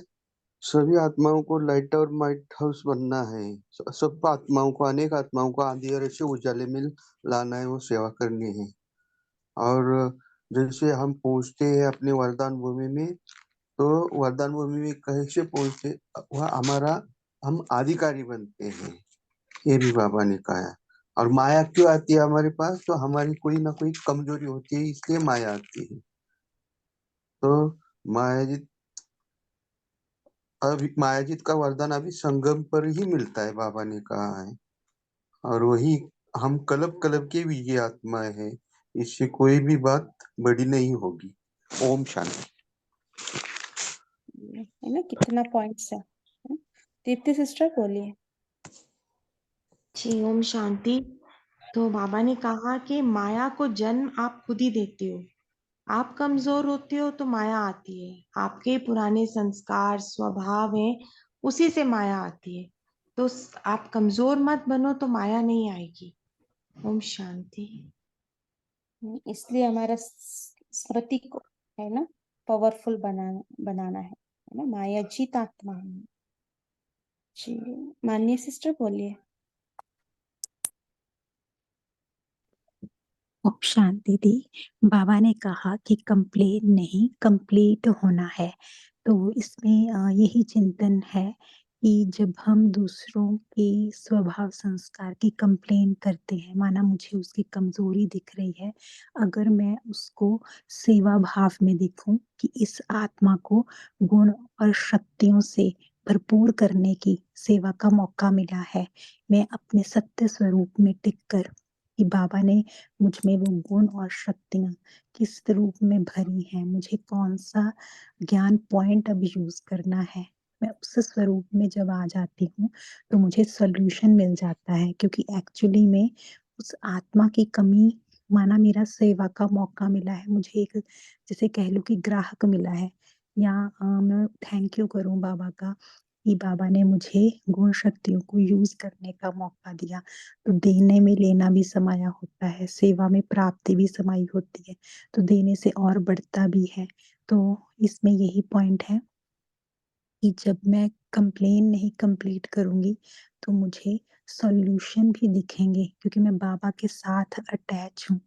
सभी आत्माओं को लाइट और माइट हाउस बनना है। सब आत्माओं को, अनेक आत्माओं को अंधेरे से उजाले में लाना है, वो सेवा करनी है। और जैसे हम पहुंचते हैं अपने वरदान भूमि में, तो वरदान भूमि में कैसे पहुंचते, वह हमारा हम अधिकारी बनते हैं, ये भी बाबा ने कहा है। और माया क्यों आती है हमारे पास, तो हमारी कोई ना कोई कमजोरी होती है, इसलिए माया आती है। तो मायाजित मायाजित का वरदान अभी संगम पर ही मिलता है, बाबा ने कहा है। और वही हम कल्प कल्प के विजय आत्मा है, इससे कोई भी बात बड़ी नहीं होगी। ओम शांति। है ना, कितना पॉइंट्स है। दीप्ति सिस्टर बोलिए। जी ओम शांति। तो बाबा ने कहा कि माया को जन्म आप खुद ही देते हो। आप कमजोर होते हो तो माया आती है, आपके पुराने संस्कार स्वभाव है, उसी से माया आती है। तो आप कमजोर मत बनो तो माया नहीं आएगी। ओम शांति। इसलिए हमारा स्मृति को है ना पावरफुल बनाना है ना, माया जीत आत्मा है। जी माननीय सिस्टर बोलिए। ओम शांति दी। बाबा ने कहा कि कंप्लेन नहीं कंप्लीट होना है। तो इसमें यही चिंतन है कि जब हम दूसरों के स्वभाव संस्कार की कंप्लेन करते हैं, माना मुझे उसकी कमजोरी दिख रही है, अगर मैं उसको सेवा भाव में देखूं कि इस आत्मा को गुण और शक्तियों से भरपूर करने की सेवा का मौका मिला है, मैं अपने सत्य स्वरूप में टिककर कि बाबा ने मुझ में वो गुण और शक्तियाँ किस रूप में भरी हैं, मुझे कौन-सा ज्ञान पॉइंट अब यूज़ करना है। मैं उस स्वरूप में जब आ जाती हूँ, तो मुझे सॉल्यूशन मिल जाता है, क्योंकि एक्चुअली में उस आत्मा की कमी, माना मेरा सेवा का मौका मिला है, मुझे एक जैसे कह लो कि ग्राहक मिला है, या मैं थैंक यू करूँ बाबा का कि बाबा ने मुझे गुण शक्तियों को यूज़ करने का मौका दिया। तो देने में लेना भी समाया होता है, सेवा में प्राप्ति भी समाई होती है, तो देने से और बढ़ता भी है। तो इसमें यही पॉइंट है कि जब मैं कंप्लेन नहीं कंप्लीट करूँगी, तो मुझे सॉल्यूशन भी दिखेंगे, क्योंकि मैं बाबा के साथ अटैच हूँ।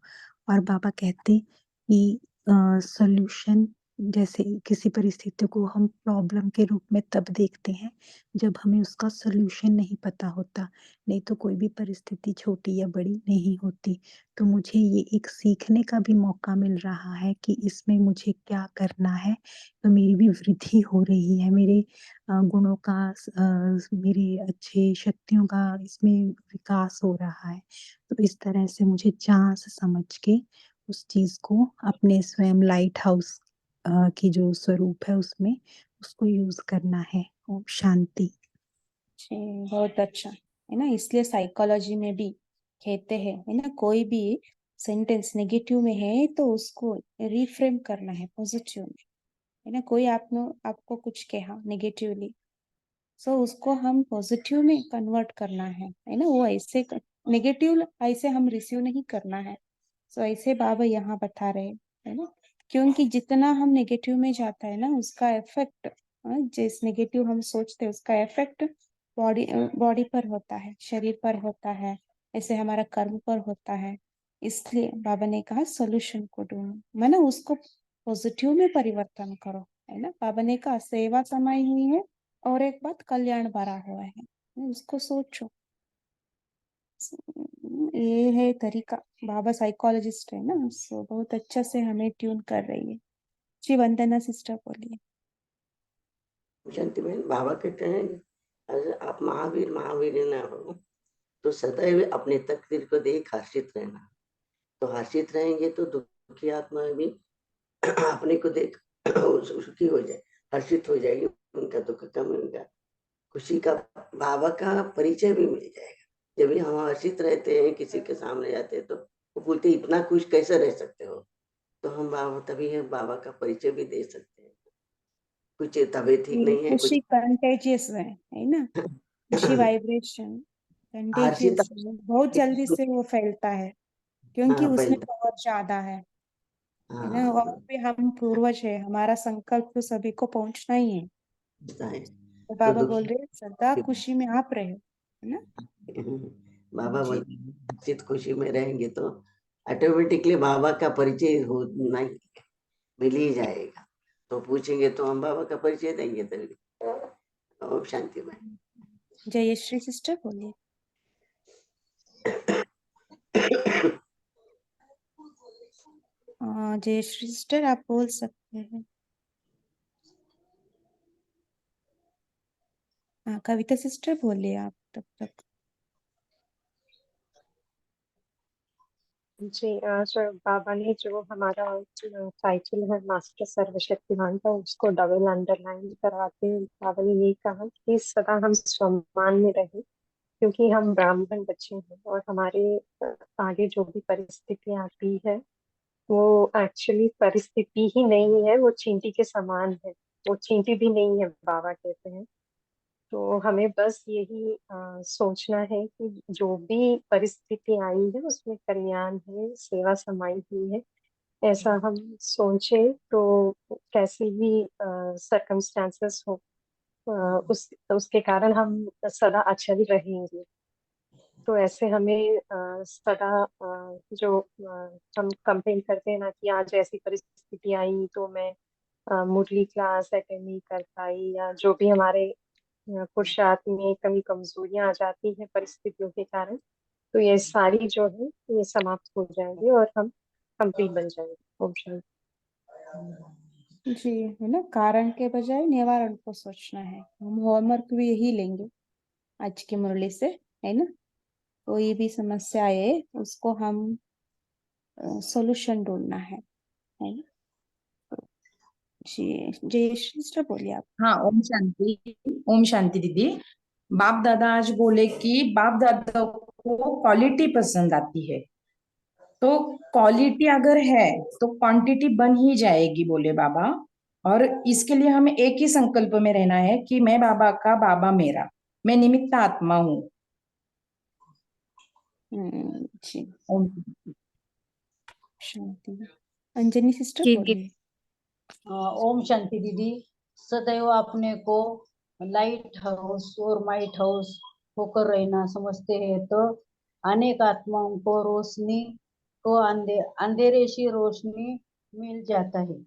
और बाबा कहते कि सॉल्यूशन, जैसे किसी परिस्थिति को हम प्रॉब्लम के रूप में तब देखते हैं, जब हमें उसका सॉल्यूशन नहीं पता होता, नहीं तो कोई भी परिस्थिति छोटी या बड़ी नहीं होती। तो मुझे ये एक सीखने का भी मौका मिल रहा है कि इसमें मुझे क्या करना है, तो मेरी भी वृद्धि हो रही है, मेरे गुणों का मेरी अच्छी शक्तियों का इसमें विकास हो रहा है। तो इस तरह से मुझे चाँस समझ के उस चीज़ को अपने स्वयं लाइट हाउस की जो स्वरूप है उसमें उसको यूज़ करना है। ओम शांति। जी बहुत अच्छा है ना, इसलिए साइकोलॉजी में भी कहते हैं है ना, कोई भी सेंटेंस नेगेटिव में है तो उसको रिफ्रेम करना है पॉजिटिव में, है ना। कोई आपको कुछ कहा नेगेटिवली, सो उसको हम पॉजिटिव में कन्वर्ट करना है ना। वो ऐसे नेगेटिव ऐसे हम रिसीव नहीं करना है। सो ऐसे बाबा यहाँ बता रहे है ना, क्योंकि जितना हम नेगेटिव में जाता है ना, उसका इफेक्ट, जिस नेगेटिव हम सोचते हैं उसका इफेक्ट बॉडी बॉडी पर होता है, शरीर पर होता है, ऐसे हमारा कर्म पर होता है। इसलिए बाबा ने कहा सोल्यूशन को ढूंढो, माना उसको पॉजिटिव में परिवर्तन करो, है ना। बाबा ने कहा सेवा समाई हुई है और एक बात कल्याण भरा हुआ है, उसको सोचो। ये है तरीका, बाबा साइकोलॉजिस्ट है ना, सो बहुत अच्छा से हमें ट्यून कर रही है। जी वंदना सिस्टर बोलिए। शांति बहन, बाबा कहते हैं अगर आप महावीर महावीर न हो तो सदैव अपने तकदीर को देख हर्षित रहना। तो हर्षित रहेंगे तो दुखी आत्मा भी अपने को देख सुखी हो जाए, हर्षित हो जाएगी, उनका दुख कम होगा, खुशी का, बाबा का परिचय भी मिल जाएगा। जब भी हम हर्षित रहते हैं, किसी के सामने जाते हैं तो वो बोलते इतना खुश कैसे रह सकते हो, तो हम बाबा तभी है बाबा का परिचय भी दे सकते हैं। कुछ तबीयत ठीक ये नहीं है, कुछ खुशी कंटेजियस है ना, खुशी वाइब्रेशन हर्षित, कंटेजियस है, बहुत जल्दी से वो फैलता है क्योंकि हाँ उसमें पहले, बहुत ज्यादा है ना। हाँ और भी हम पूर्वज है, हमारा संकल्प तो सभी को पहुंचना ही है। ऐसा है। तो तो बाबा दुखी, बोल रहे हैं सदा खुशी में आप रहे, है ना। बाबा जी बोलते हैं, हर्षित खुशी में रहेंगे तो ऑटोमेटिकली बाबा का परिचय हो नहीं मिल ही जाएगा। तो पूछेंगे तो हम बाबा का परिचय देंगे तभी। ओम शांति में। जयश्री सिस्टर बोलिए। जयश्री सिस्टर आप बोल सकते हैं। कविता सिस्टर बोलिए आप तब तक। जी, आज बाबा ने जो हमारा टाइटल है मास्टर सर्वशक्तिमान का, उसको डबल अंडरलाइन करवाते हुए बाबा ने ये कहा कि सदा हम सम्मान में रहे, क्योंकि हम ब्राह्मण बच्चे हैं और हमारे आगे जो भी परिस्थितियां आती है वो एक्चुअली परिस्थिति ही नहीं है, वो चींटी के समान है। वो चींटी भी नहीं है, बाबा कहते हैं। तो हमें बस यही सोचना है कि जो भी परिस्थिति आई है उसमें कल्याण है, सेवा समाई हुई है, ऐसा हम सोचे तो कैसी भी सरकमस्टांसेस हो, उसके कारण हम सदा अचल रहेंगे। तो ऐसे हमें सदा जो हम कंप्लेन करते हैं ना कि आज ऐसी परिस्थिति आई तो मैं मुरली क्लास अटेंड नहीं कर पाई, या जो भी हमारे पुरुषार्थ में कमी कमजोरियां आ जाती हैं परिस्थितियों के कारण, तो ये सारी जो है ये समाप्त हो जाएंगी और हम कंप्लीट बन जाएंगे। ओम शांति। जी, है ना, कारण के बजाय निवारण को सोचना है। हम होमवर्क भी यही लेंगे आज की मुरली से, है ना। कोई भी समस्या आए उसको हम सॉल्यूशन ढूंढना है ना। जी जयश्री सिस्टर बोलिए आप। हाँ, ओम शांति। ओम शांति दीदी। बाप दादा आज बोले कि बाप दादा को क्वालिटी पसंद आती है, तो क्वालिटी अगर है तो क्वांटिटी बन ही जाएगी बोले बाबा। और इसके लिए हमें एक ही संकल्प में रहना है कि मैं बाबा का, बाबा मेरा, मैं निमित्त आत्मा हूँ। जी ओम शांति। अंजनी सिस्टर जी बोलिए। ओम शांति दीदी। सदैव अपने को लाइट हाउस और माइट हाउस होकर रहना समझते हैं तो अनेक आत्माओं को रोशनी को अंधेरे से रोशनी मिल जाता है।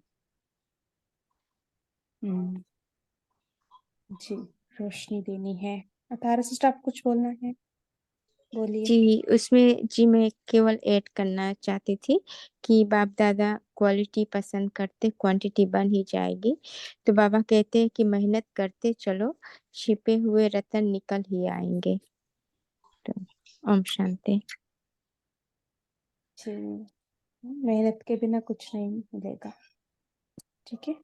जी, रोशनी देनी है। तारा सिस्टर आप कुछ बोलना है, बोलिए। जी, उसमें जी मैं केवल ऐड करना चाहती थी कि बाप दादा क्वालिटी पसंद करते, क्वांटिटी बन ही जाएगी। तो बाबा कहते हैं कि मेहनत करते चलो, छिपे हुए रतन निकल ही आएंगे। तो ओम शांति। जी, मेहनत के बिना कुछ नहीं मिलेगा। ठीक है,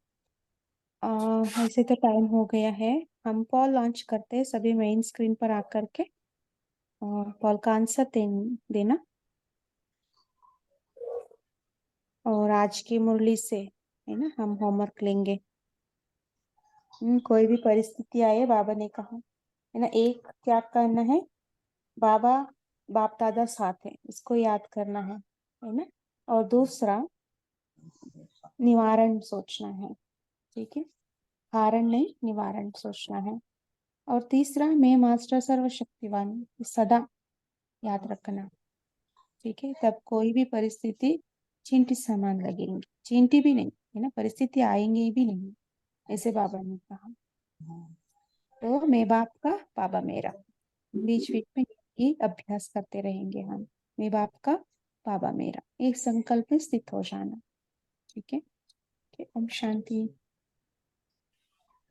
ऐसे तो टाइम हो गया है। हम कॉल लॉन्च करते हैं, सभी मेन स्क्रीन पर आकर के और कॉल का आंसर देना। और आज की मुरली से, है ना, हम होमवर्क लेंगे। कोई भी परिस्थिति आए, बाबा ने कहा है ना, एक क्या करना है, बाबा बाप दादा साथ है, इसको याद करना है ना। और दूसरा निवारण सोचना है। ठीक है, कारण नहीं, निवारण सोचना है। और तीसरा मैं मास्टर सर्वशक्तिवान, सदा याद रखना। ठीक है, तब कोई भी परिस्थिति चींटी समान लगेंगी, चींटी भी नहीं, है ना, परिस्थिति आएंगी भी नहीं, ऐसे बाबा ने कहा। तो मैं बाप का, बाबा मेरा, बीच बीच में ये अभ्यास करते रहेंगे हम। मैं बाप का, बाबा मेरा, एक संकल्प में स्थित हो जाना। ठीक है, ओम शांति।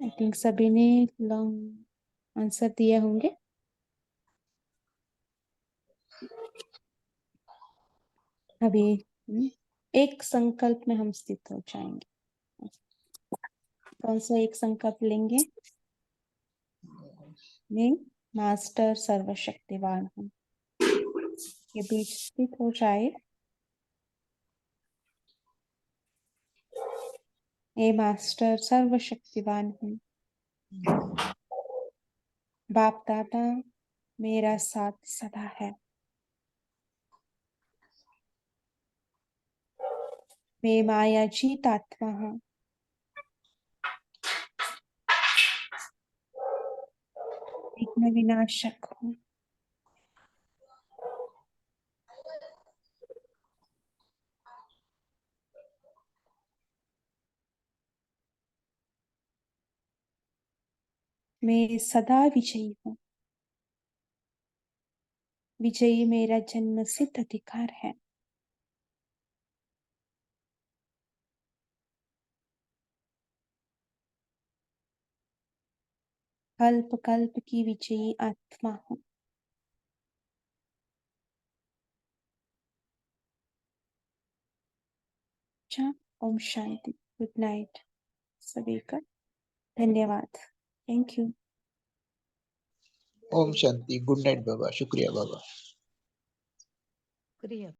आई थिंक सभी ने लॉन्ग आंसर दिए होंगे। अभी एक संकल्प में हम स्थित हो जाएंगे। कौन सा एक संकल्प लेंगे? मैं मास्टर सर्वशक्तिवान हूँ। ये बीज स्थित हो जाए। मैं मास्टर सर्वशक्तिवान हूँ। बाप दादा मेरा साथ सदा है। मैं मायाजीत आत्मा हूँ। विघ्न विनाशक हूँ। मैं सदा विजयी हूँ। विजयी मेरा जन्म सिद्ध अधिकार है। कल्प कल्प की विजयी आत्मा हूँ। अच्छा, ओम शांति। गुड नाइट सभी का। धन्यवाद। Thank you. Om Shanti. Good night Baba. शुक्रिया बाबा। शुक्रिया।